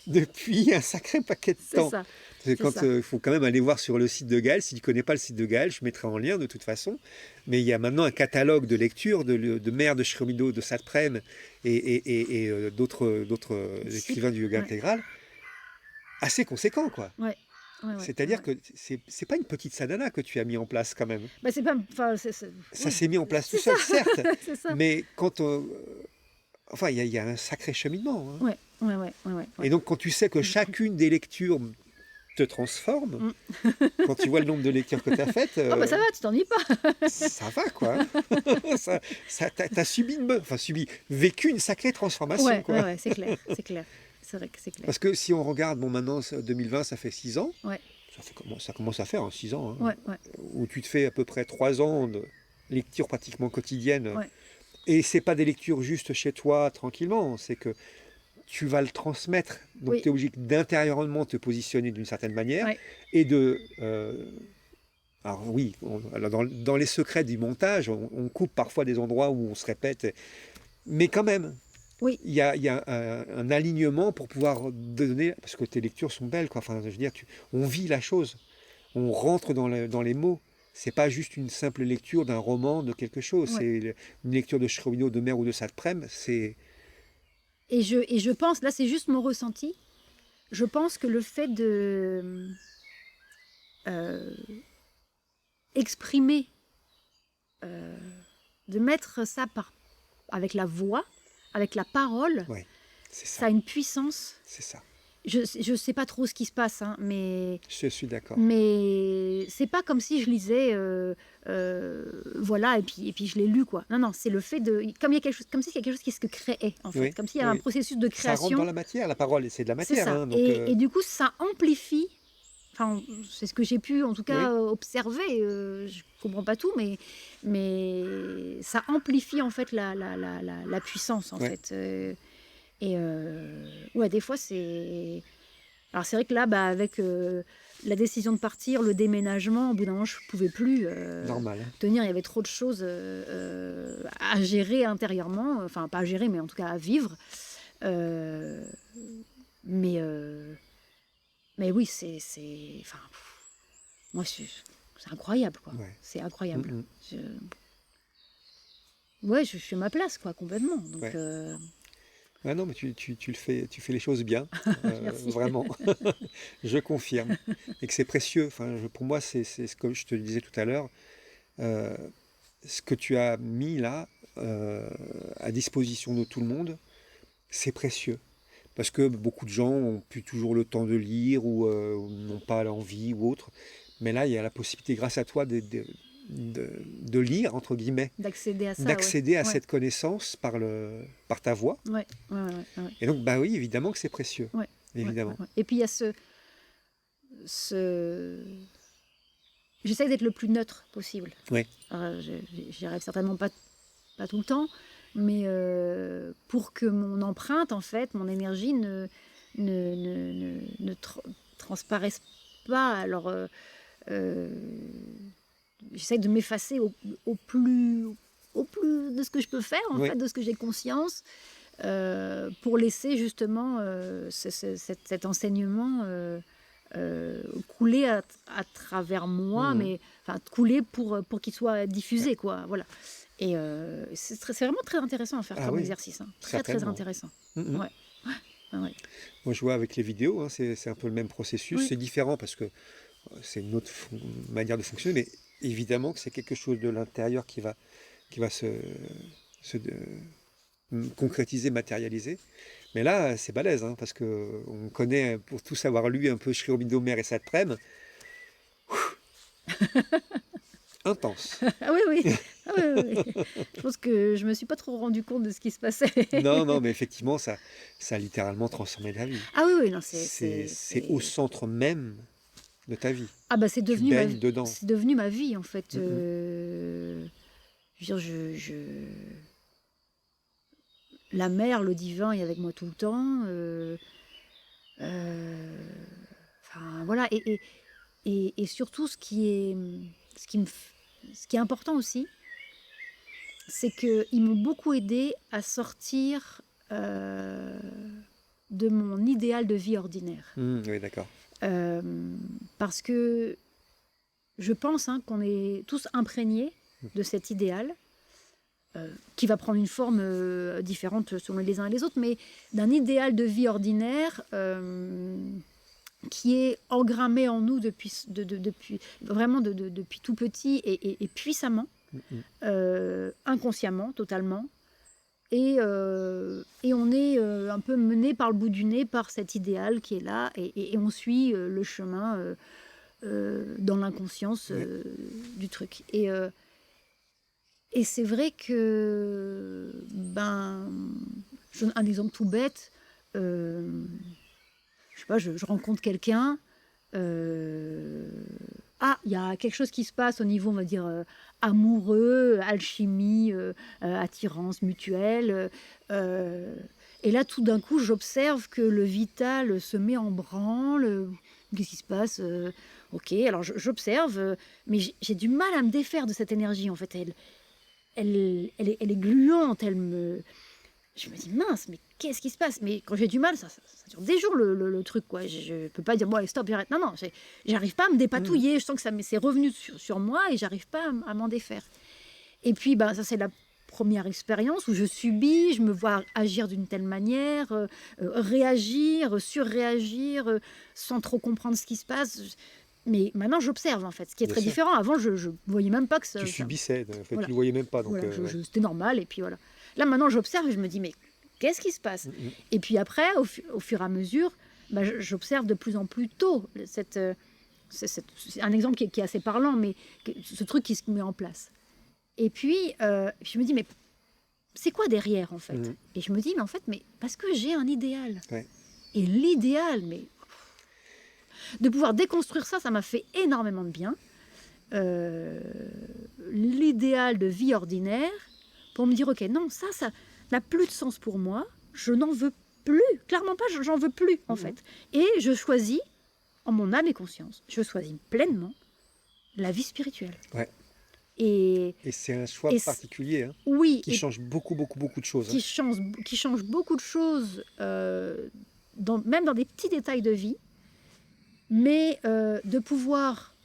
depuis un sacré paquet de temps. C'est ça. C'est quand il faut quand même aller voir sur le site de Gaël. Si tu ne connais pas le site de Gaël, je mettrai en lien de toute façon. Mais il y a maintenant un catalogue de lecture de Mère de Sri Aurobindo, de Satprem et d'autres écrivains du yoga intégral assez conséquent, quoi. Ouais. C'est-à-dire que c'est pas une petite sadhana que tu as mis en place quand même. C'est pas, Ça s'est mis en place tout seul, certes. C'est ça. Mais quand Enfin, il y a un sacré cheminement, hein. Ouais, ouais, ouais, ouais, ouais, Et ouais. donc, quand tu sais que chacune des lectures te transforme, Mm. quand tu vois le nombre de lectures que tu as faites, Oh bah ça va, tu t'ennuies pas. ça va, quoi. T'as subi, enfin subi, vécu une sacrée transformation, Ouais, ouais, quoi. ouais, c'est clair, c'est clair. C'est vrai que c'est clair. Parce que si on regarde, bon, maintenant, 2020, ça fait 6 ans. Ouais, Ça commence à faire, hein, 6 ans, hein, ouais, ouais, où tu te fais à peu près 3 ans de lecture pratiquement quotidienne. ouais. Et c'est pas des lectures juste chez toi, tranquillement. C'est que tu vas le transmettre. Donc, Oui, tu es obligé d'intérieurement te positionner d'une certaine manière ouais, et de. Alors, oui, alors dans les secrets du montage, on coupe parfois des endroits où on se répète, mais quand même, oui. il y a un alignement pour pouvoir donner. Parce que tes lectures sont belles, quoi. Enfin, je veux dire, on vit la chose, on rentre dans les mots. C'est pas juste une simple lecture d'un roman, de quelque chose. Ouais. C'est une lecture de Scribner, de Mer ou de Saint-Prem. C'est. Et je pense, là c'est juste mon ressenti, je pense que le fait de euh, exprimer, euh, de mettre ça avec la voix, avec la parole, Ouais, c'est ça ça. a une puissance. C'est ça. Je sais pas trop ce qui se passe, hein, Je suis d'accord. mais c'est pas comme si je lisais, voilà, et puis je l'ai lu, quoi. Non, non, c'est le fait de, comme il y a quelque chose, comme s'il y a quelque chose qui se créait, en fait, Oui, comme s'il y avait un oui. processus de Ça rentre dans création. la matière. La parole, c'est de la C'est matière, ça. hein, donc, Et du coup, ça amplifie. Enfin, c'est ce que j'ai pu, en tout cas, oui. observer. Je comprends pas tout, mais ça amplifie en fait la puissance, en Ouais. fait. Ouais, des fois, c'est. Alors c'est vrai que là, bah, avec la décision de partir, le déménagement, au bout d'un moment, je ne pouvais plus Normal, hein. tenir. Il y avait trop de choses à gérer intérieurement. Enfin, pas à gérer, mais en tout cas à vivre. Euh, mais, euh, mais oui, enfin, moi, c'est incroyable, quoi. Ouais. C'est incroyable. Mm, mm. Je, ouais, je suis à ma place, quoi, complètement. Donc, Ouais. Ah non, mais tu fais les choses bien, merci. vraiment. Je confirme. Et que c'est précieux. Enfin, pour moi, c'est comme je te le disais tout à l'heure, euh, ce que tu as mis là à disposition de tout le monde, c'est précieux. Parce que beaucoup de gens ont plus toujours le temps de lire ou n'ont pas l'envie ou autre. Mais là, il y a la possibilité, grâce à toi, de lire, entre guillemets, D'accéder à ça, ouais. d'accéder à Ouais, cette connaissance par ta voix. ouais, ouais, ouais, ouais. Et donc, bah oui, évidemment que c'est précieux. Ouais, ouais, ouais, Évidemment. ouais. Et puis il y a ce... J'essaie d'être le plus neutre possible. Oui. J'y arrive certainement pas tout le temps, mais pour que mon empreinte, en fait, mon énergie ne transparaisse pas. Alors, euh, j'essaie de m'effacer au plus, au plus de ce que je peux faire, en Oui. fait, de ce que j'ai conscience, pour laisser justement cet enseignement couler à travers moi, Mhm. mais enfin couler pour qu'il soit diffusé, quoi. Voilà. Et c'est vraiment très intéressant à faire Ah comme oui, exercice, hein. Très très certainement. intéressant. Mhm. Ouais. Ah ouais. Moi, je vois avec les vidéos, hein, c'est un peu le même processus. Oui. C'est différent parce que c'est une autre manière de fonctionner, mais évidemment que c'est quelque chose de l'intérieur qui va concrétiser, matérialiser. Mais là, c'est balèze, hein, parce que on connaît, pour tous avoir lu un peu Scribner, Mer et Saint-Prem, intense. Ah oui, oui. Ah oui, oui, oui. Je pense que je me suis pas trop rendu compte de ce qui se passait. Non, non, mais effectivement, ça a littéralement transformé ta vie. Ah oui, oui, non, C'est au centre même de ta vie. Ah bah Tu baignes dedans. c'est devenu ma vie en fait. Mhm. Je veux dire, la mer, le divin est avec moi tout le temps. Euh, enfin voilà, et surtout ce qui est important aussi, c'est qu'ils m'ont beaucoup aidé à sortir de mon idéal de vie ordinaire. Oui, d'accord. Euh, Parce que je pense qu'on est tous imprégnés de cet idéal, qui va prendre une forme différente selon les uns et les autres, mais d'un idéal de vie ordinaire qui est engrammé en nous depuis vraiment depuis tout petit et puissamment, Mhm. inconsciemment totalement, Et on est un peu mené par le bout du nez par cet idéal qui est là, et on suit le chemin dans l'inconscience Ouais. du truc. Et c'est vrai que, je donne un exemple tout bête. Je sais pas, je rencontre quelqu'un. Il y a quelque chose qui se passe au niveau, on va dire, amoureux, alchimie, attirance mutuelle. Et là, tout d'un coup, j'observe que le vital se met en branle. Qu'est-ce qui se passe? Ok, alors j'observe, mais j'ai du mal à me défaire de cette énergie. En fait, elle est gluante. Je me dis, mince, mais qu'est-ce qui se passe? Mais quand j'ai du mal, ça dure des jours le truc, quoi. Je ne peux pas dire, bon, allez, stop, j'arrête. Non, j'arrive pas à me dépatouiller. Je sens que c'est revenu sur moi et j'arrive pas à m'en défaire. Et puis, ça, c'est la première expérience où je subis, je me vois agir d'une telle manière, réagir, surréagir, sans trop comprendre ce qui se passe. Mais maintenant, j'observe, en fait, ce qui est Bien très sûr. différent. Avant, je ne voyais même pas que ça... Tu subissais, en fait, Voilà. tu le voyais même pas. Donc, Voilà, ouais. c'était normal, et puis voilà. Là, maintenant, j'observe et je me dis, mais qu'est-ce qui se passe? Et puis après, au fur et à mesure, j'observe de plus en plus tôt c'est un exemple qui est assez parlant, mais ce truc qui se met en place. Et puis, je me dis, mais c'est quoi derrière, en fait? Et je me dis, mais en fait, parce que j'ai un idéal. Ouais. Et l'idéal, mais de pouvoir déconstruire ça, ça m'a fait énormément de bien. L'idéal de vie ordinaire, pour me dire, ok, non, ça n'a plus de sens pour moi, je n'en veux plus, clairement pas, j'en veux plus, en fait. Et je choisis, en mon âme et conscience, je choisis pleinement la vie spirituelle. Ouais. Et c'est un choix particulier, hein, oui, qui change beaucoup de choses. Qui change beaucoup de choses, même dans des petits détails de vie, mais de pouvoir...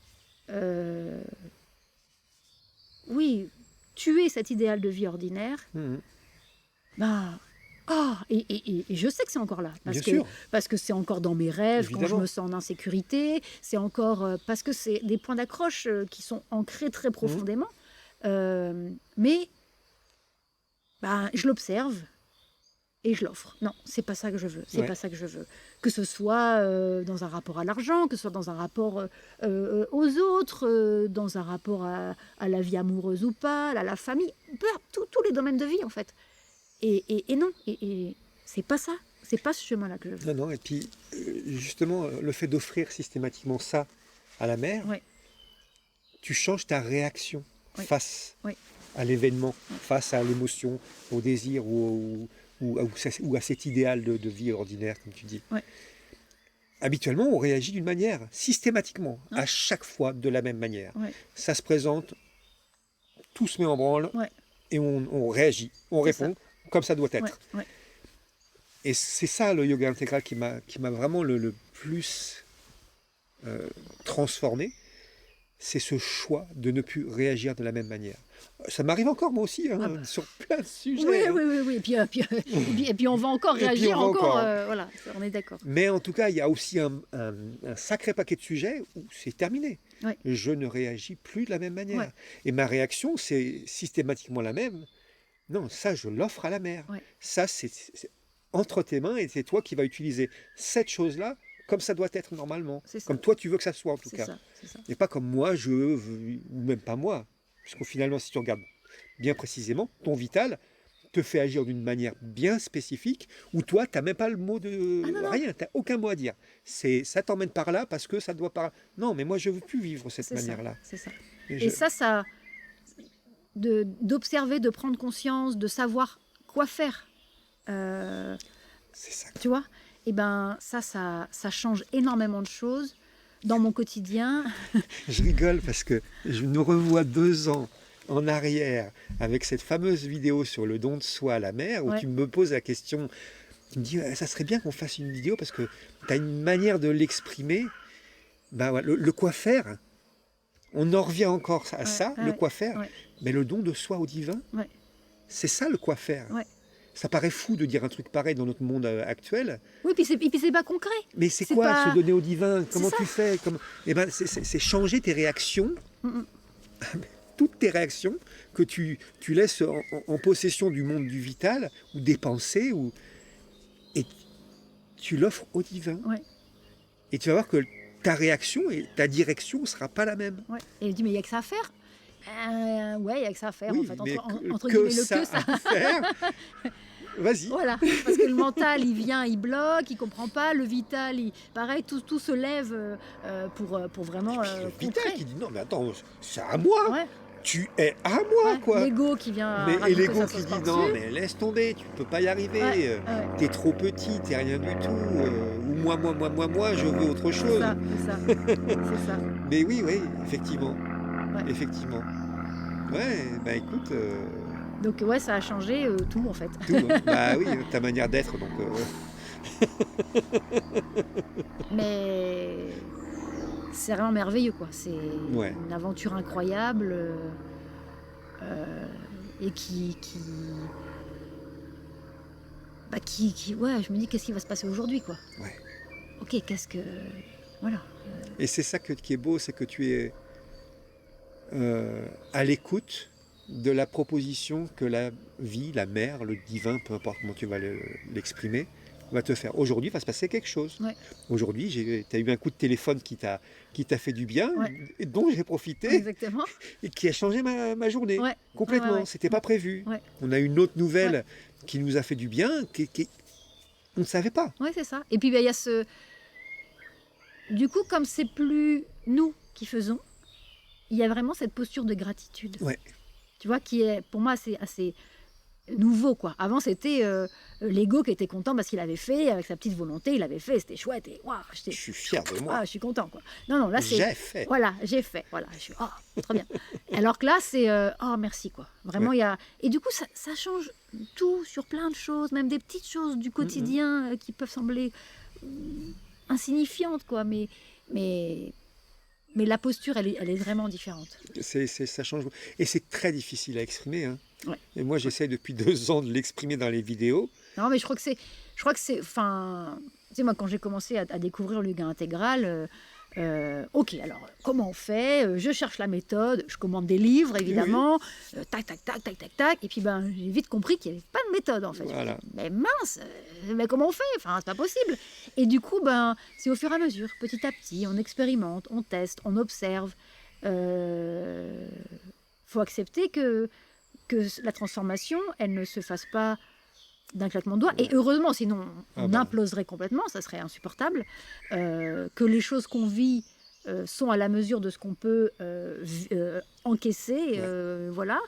oui, tuer cet idéal de vie ordinaire, et je sais que c'est encore là, parce que c'est encore dans mes rêves. Évidemment. Quand je me sens en insécurité, c'est encore parce que c'est des points d'accroche qui sont ancrés très profondément, mais je l'observe et je l'offre. Non, c'est pas ça que je veux. C'est pas ça que je veux. Que ce soit dans un rapport à l'argent, que ce soit dans un rapport aux autres, dans un rapport à la vie amoureuse ou pas, à la famille, tous les domaines de vie en fait. Et non, et c'est pas ça. C'est pas ce chemin-là que je veux. Non, et puis justement, le fait d'offrir systématiquement ça à la mère, tu changes ta réaction face à l'événement, face à l'émotion, au désir ou à cet idéal de vie ordinaire, comme tu dis. Habituellement, on réagit d'une manière, systématiquement, à chaque fois de la même manière. Ça se présente, tout se met en branle, et on réagit, on répond comme ça doit être. Et c'est ça le yoga intégral qui m'a vraiment le plus transformé, c'est ce choix de ne plus réagir de la même manière. Ça m'arrive encore moi aussi, sur plein de sujets. Oui. Et puis on va encore réagir, voilà, on est d'accord. Mais en tout cas, il y a aussi un sacré paquet de sujets où c'est terminé. Je ne réagis plus de la même manière. Et ma réaction, c'est systématiquement la même. Non, ça, je l'offre à la mère. Ça, c'est entre tes mains et c'est toi qui vas utiliser cette chose-là comme ça doit être normalement. Comme toi, tu veux que ça soit en tout cas. C'est ça. Et pas comme moi, je veux, ou même pas moi. Parce qu'au finalement, si tu regardes bien précisément, ton vital te fait agir d'une manière bien spécifique où toi, tu n'as même pas le mot de... rien, tu n'as aucun mot à dire. Ça t'emmène par là parce que ça doit par... Non, mais moi, je ne veux plus vivre cette manière-là. C'est ça. Et ça... d'observer, de prendre conscience, de savoir quoi faire. C'est ça. Tu vois? Et ça change énormément de choses dans mon quotidien. Je rigole parce que je nous revois 2 ans en arrière avec cette fameuse vidéo sur le don de soi à la mère où tu me poses la question, tu me dis ça serait bien qu'on fasse une vidéo parce que tu as une manière de l'exprimer. Le quoi faire, on en revient encore à ça, le quoi faire, mais le don de soi au divin, c'est ça le quoi faire. Ça paraît fou de dire un truc pareil dans notre monde actuel. Oui, puis c'est pas concret. Mais c'est quoi se donner au divin? Comment tu fais? C'est changer tes réactions toutes tes réactions que tu laisses en possession du monde du vital, ou des pensées, et tu l'offres au divin. Ouais. Et tu vas voir que ta réaction et ta direction ne sera pas la même. Ouais. Et il dit, mais il n'y a que ça à faire. Ouais, il n'y a que ça à faire, Oui, en fait. mais Entre que guillemets, ça le que ça. à faire. Vas-y. Voilà, parce que le mental, il vient, il bloque, il comprend pas. Le vital, pareil, tout se lève pour vraiment Puis le vital contrer. qui dit non, mais attends, c'est à moi. Ouais, Tu es à moi, ouais. quoi. L'ego qui vient Et rajouter l'ego sa qui sauce dit par-dessus. non, mais laisse tomber, tu peux pas y arriver. Ouais, T'es trop petit, t'es rien du tout. Ou moi, je veux autre c'est chose. ça, c'est ça, c'est ça. Mais oui, effectivement. Ouais. Effectivement. Ouais, bah écoute, Donc ouais, ça a changé tout, en fait. tout. Bah oui, ta manière d'être, donc. Mais c'est vraiment merveilleux, quoi. C'est Ouais. une aventure incroyable et ouais, je me dis, qu'est-ce qui va se passer aujourd'hui, quoi. Ouais. Ok, voilà. Et c'est ça qui est beau, c'est que tu es à l'écoute de la proposition que la vie, la mer, le divin, peu importe comment tu vas l'exprimer, va te faire. Aujourd'hui, va se passer quelque chose. Ouais. Aujourd'hui, tu as eu un coup de téléphone qui t'a fait du bien, Ouais. et dont j'ai profité, Exactement. et qui a changé ma journée. Ouais. Complètement, Ouais. c'était pas prévu. Ouais. On a une autre nouvelle qui nous a fait du bien, on ne savait pas. Ouais, c'est ça. Et puis, il y a du coup, comme c'est plus nous qui faisons, il y a vraiment cette posture de gratitude. Ouais. Tu vois, qui est, pour moi, assez nouveau, quoi. Avant, c'était l'ego qui était content parce qu'il avait fait, avec sa petite volonté, il avait fait, c'était chouette, et waouh, Je suis fier de moi. je suis content, quoi. Non, là, c'est... J'ai fait. Voilà, j'ai fait, voilà, je suis, très bien. Alors que là, c'est, merci, quoi. Vraiment, il y a... Et du coup, ça change tout sur plein de choses, même des petites choses du quotidien qui peuvent sembler insignifiantes, quoi, mais la posture, elle est vraiment différente. Ça change. Et c'est très difficile à exprimer. Hein. Ouais. Et moi, j'essaie depuis 2 ans de l'exprimer dans les vidéos. Non, mais je crois que c'est, enfin, tu sais, moi, quand j'ai commencé à découvrir le yoga intégral, ok, alors, comment on fait? Je cherche la méthode, je commande des livres, évidemment, tac, et puis, j'ai vite compris qu'il n'y avait pas de méthode, en fait. Voilà. Je me dis, mais mince, mais comment on fait? Enfin, c'est pas possible. Et du coup, c'est au fur et à mesure, petit à petit, on expérimente, on teste, on observe. Faut accepter que la transformation, elle ne se fasse pas d'un claquement de doigts. Et heureusement, sinon on imploserait complètement, ça serait insupportable. Que les choses qu'on vit sont à la mesure de ce qu'on peut encaisser, voilà.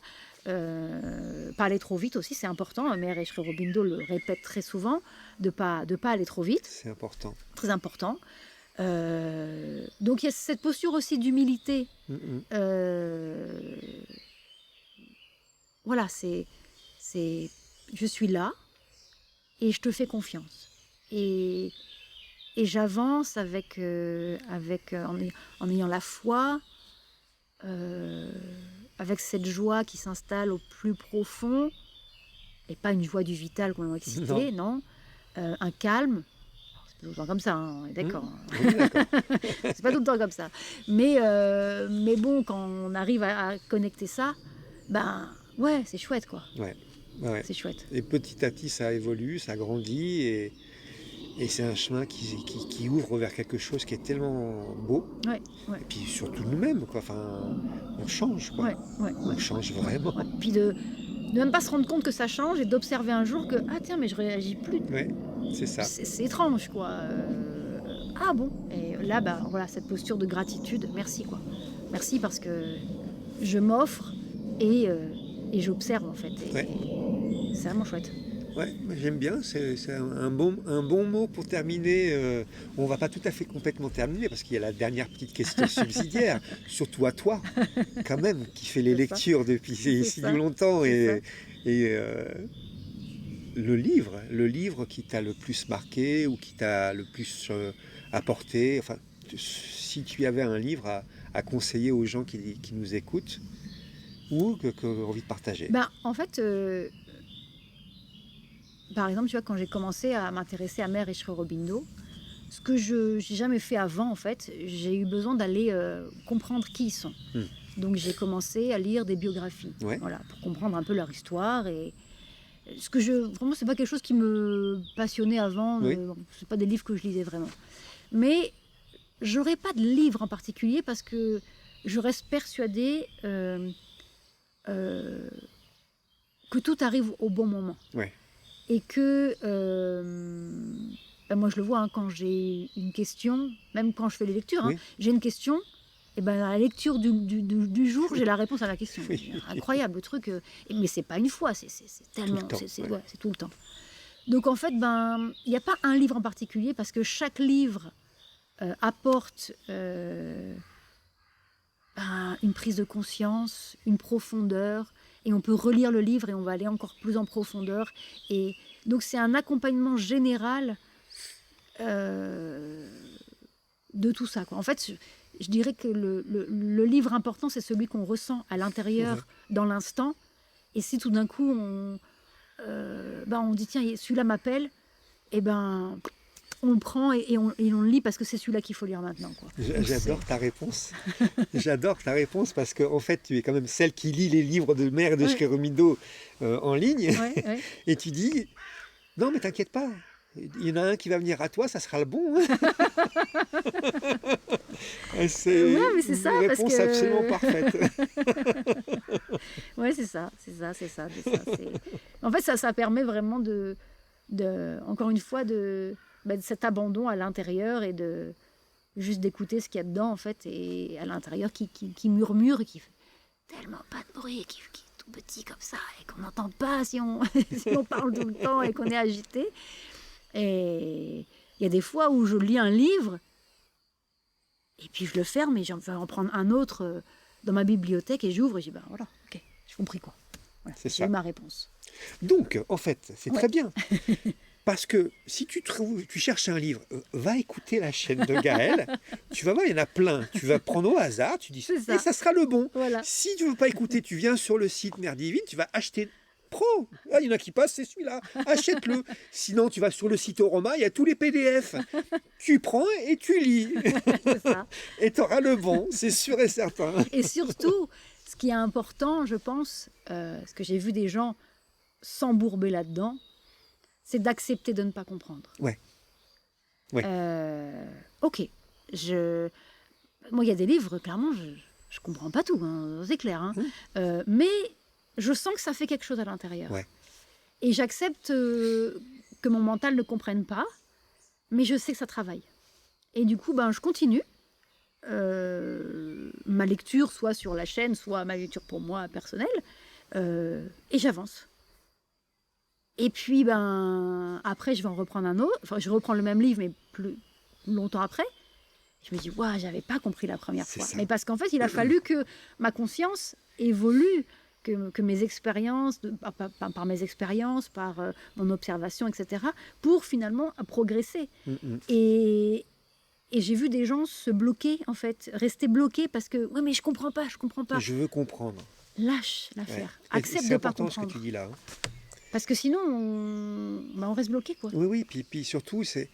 Pas aller trop vite aussi, c'est important. Mère Esri Aurobindo le répète très souvent, de pas aller trop vite. C'est important. Très important. Donc il y a cette posture aussi d'humilité. Voilà, c'est je suis là et je te fais confiance. Et j'avance en ayant la foi, avec cette joie qui s'installe au plus profond, et pas une joie du vital qu'on a excité, non. Un calme. C'est pas tout le temps comme ça, hein, on est d'accord. On est d'accord. C'est pas tout le temps comme ça. Mais bon, quand on arrive à connecter ça, ouais, c'est chouette, quoi. Ouais. C'est chouette. Et petit à petit, ça évolue, ça grandit, et c'est un chemin qui ouvre vers quelque chose qui est tellement beau. Ouais. Et puis surtout nous-mêmes, quoi. Enfin, on change, quoi. On change vraiment. Ouais. Puis de même pas se rendre compte que ça change, et d'observer un jour que tiens, mais je réagis plus. Ouais, c'est ça. C'est étrange, quoi. Ah bon. Et là, voilà, cette posture de gratitude. Merci, quoi. Merci parce que je m'offre et j'observe, en fait. Et c'est vraiment chouette. Ouais, j'aime bien, c'est un bon mot pour terminer. On va pas tout à fait complètement terminer parce qu'il y a la dernière petite question subsidiaire, surtout à toi, quand même, qui fait les lectures depuis si longtemps. Et le livre qui t'a le plus marqué ou qui t'a le plus apporté, enfin, si tu avais un livre à conseiller aux gens qui nous écoutent ou que envie de partager. En fait... Par exemple, tu vois, quand j'ai commencé à m'intéresser à Mère Esri Aurobindo, ce que je n'ai jamais fait avant, en fait, j'ai eu besoin d'aller comprendre qui ils sont. Donc j'ai commencé à lire des biographies, Ouais. voilà, pour comprendre un peu leur histoire. Et vraiment, c'est pas quelque chose qui me passionnait avant. Oui. C'est pas des livres que je lisais vraiment. Mais j'aurais pas de livre en particulier parce que je reste persuadée euh, que tout arrive au bon moment. Ouais. Et que moi je le vois, hein, quand j'ai une question, même quand je fais les lectures, hein, Oui. j'ai une question, et ben à la lecture du jour, j'ai la réponse à la question. Oui. Incroyable le truc. Mais c'est pas une fois, c'est tellement, temps, ouais. ouais, c'est tout le temps. Donc en fait, il n'y a pas un livre en particulier parce que chaque livre apporte une prise de conscience, une profondeur, et on peut relire le livre et on va aller encore plus en profondeur. Et donc c'est un accompagnement général de tout ça, quoi. En fait, je dirais que le livre important, c'est celui qu'on ressent à l'intérieur, dans l'instant. Et si tout d'un coup, on dit, tiens, celui-là m'appelle, et ben, on le prend et on le lit parce que c'est celui-là qu'il faut lire maintenant, quoi. J'adore ta réponse. J'adore ta réponse parce qu'en fait, tu es quand même celle qui lit les livres de Mère et de Ouais. Schermindo en ligne. Ouais. Et tu dis, non mais t'inquiète pas, il y en a un qui va venir à toi, ça sera le bon. Et c'est Ouais, mais c'est ça, une parce réponse que... absolument parfaite. Ouais, c'est ça. En fait, ça permet vraiment encore une fois, de cet abandon à l'intérieur et de juste d'écouter ce qu'il y a dedans, en fait, et à l'intérieur qui murmure et qui fait tellement pas de bruit, qui est tout petit comme ça, et qu'on n'entend pas si on, si on parle tout le temps et qu'on est agité. Et il y a des fois où je lis un livre, et puis je le ferme et je vais en prendre un autre dans ma bibliothèque, et j'ouvre et je dis, voilà, ok, j'ai compris quoi. Voilà, C'est j'ai ça. eu ma réponse. Donc, en fait, c'est Ouais. très bien. Parce que si tu cherches un livre, va écouter la chaîne de Gaël, tu vas voir, il y en a plein. Tu vas prendre au hasard, tu dis, C'est ça. et ça sera le bon. Voilà. Si tu veux pas écouter, tu viens sur le site Mère Divine, tu vas acheter Pro. Ah, il y en a qui passent, c'est celui-là. Achète-le. Sinon, tu vas sur le site Oroma, il y a tous les PDF. Tu prends et tu lis. C'est ça. Et tu auras le bon, c'est sûr et certain. Et surtout, ce qui est important, je pense, ce que j'ai vu des gens s'embourber là-dedans, c'est d'accepter de ne pas comprendre. Ouais. Ouais. Ok. Moi, il y a des livres, clairement, je comprends pas tout, hein, c'est clair. Hein. Mais je sens que ça fait quelque chose à l'intérieur. Ouais. Et j'accepte que mon mental ne comprenne pas, mais je sais que ça travaille. Et du coup, je continue. Ma lecture, soit sur la chaîne, soit ma lecture pour moi personnelle, et j'avance. Et puis, après, je vais en reprendre un autre. Enfin, je reprends le même livre, mais plus longtemps après. Je me dis, waouh, j'avais pas compris la première fois. Ça. Mais parce qu'en fait, il a fallu que ma conscience évolue, que mes expériences, par mes expériences, par mon observation, etc., pour finalement progresser. Et j'ai vu des gens se bloquer, en fait, rester bloqués parce que, oui, mais je comprends pas. Je veux comprendre. Lâche l'affaire. Ouais. Accepte de ne pas comprendre. C'est important ce que tu dis là. Hein. Parce que sinon, on reste bloqué, quoi. Oui, puis surtout, c'est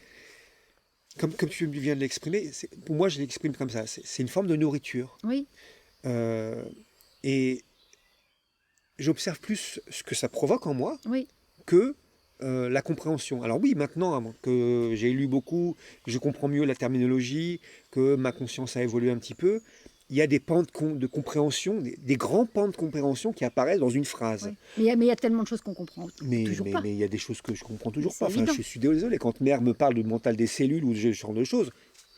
comme tu viens de l'exprimer, pour moi, je l'exprime comme ça. C'est une forme de nourriture. Oui. Et j'observe plus ce que ça provoque en moi Oui. que la compréhension. Alors oui, maintenant que j'ai lu beaucoup, que je comprends mieux la terminologie, que ma conscience a évolué un petit peu, il y a des pans de compréhension, des grands pans de compréhension qui apparaissent dans une phrase. Oui. Mais il y a tellement de choses qu'on comprend toujours pas. Mais il y a des choses que je comprends toujours pas. Enfin, je suis désolé, quand Mère me parle du mental des cellules ou ce genre de choses,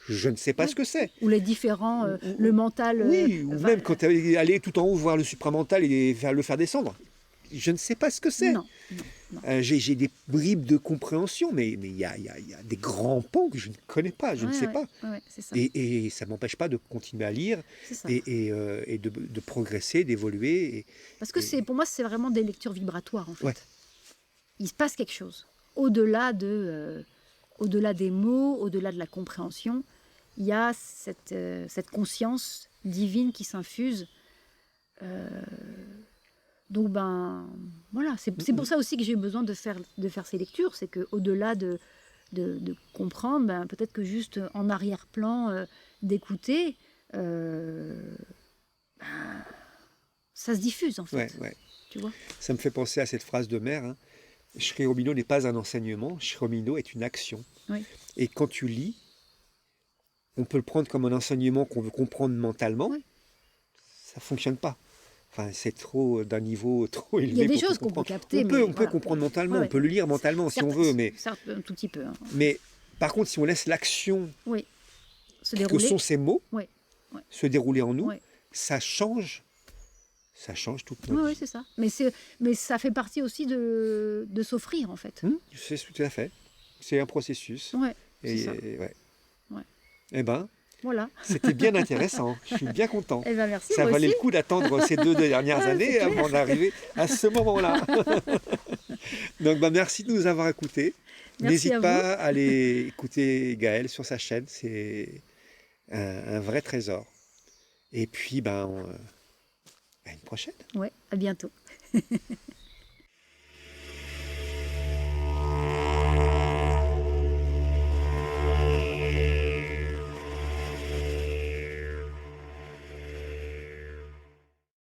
je ne sais pas ce que c'est. Ou les différents, le mental... Oui, ou même quand tu es allé tout en haut voir le supramental et le faire descendre. Je ne sais pas ce que c'est. Non. J'ai des bribes de compréhension, mais il y a des grands pans que je ne connais pas, je ne sais pas. Ouais, c'est ça. Et ça ne m'empêche pas de continuer à lire et de progresser, d'évoluer. Parce que pour moi, c'est vraiment des lectures vibratoires, en fait. Ouais. Il se passe quelque chose. Au-delà des mots, au-delà de la compréhension, il y a cette conscience divine qui s'infuse. Donc, voilà. C'est pour ça aussi que j'ai besoin de faire ces lectures. C'est qu'au-delà de comprendre, peut-être que juste en arrière-plan, d'écouter, ça se diffuse en Ouais, fait, ouais. tu vois. Ça me fait penser à cette phrase de mère, hein. Sri Aurobindo n'est pas un enseignement, Sri Aurobindo est une action. Oui, Et quand tu lis, on peut le prendre comme un enseignement qu'on veut comprendre mentalement, oui. ça fonctionne pas. Enfin, c'est trop d'un niveau trop Il y a élevé des pour tout choses qu'on peut comprendre. capter, mais On peut voilà. comprendre mentalement, Ouais, on ouais. peut le lire mentalement si on Certes, veut, certes, un tout petit peu, hein. mais par contre, si on laisse l'action Oui, se que dérouler. sont ces mots Oui, oui, se dérouler en nous, oui. ça change toute Oui, notre oui, vie. c'est ça. Mais ça fait partie aussi de s'offrir, en fait. C'est tout à fait. C'est un processus. Ouais, c'est ça. Et ouais. Ouais. Eh ben, Voilà. c'était bien intéressant. Je suis bien content. Eh bien, merci, Ça moi valait aussi. le coup d'attendre ces 2 dernières Ouais, c'est années clair. avant d'arriver à ce moment-là. Donc, bah, merci de nous avoir écoutés. Merci N'hésite à vous. pas à aller écouter Gaël sur sa chaîne. C'est un vrai trésor. Et puis, ben, à une prochaine. Ouais, à bientôt.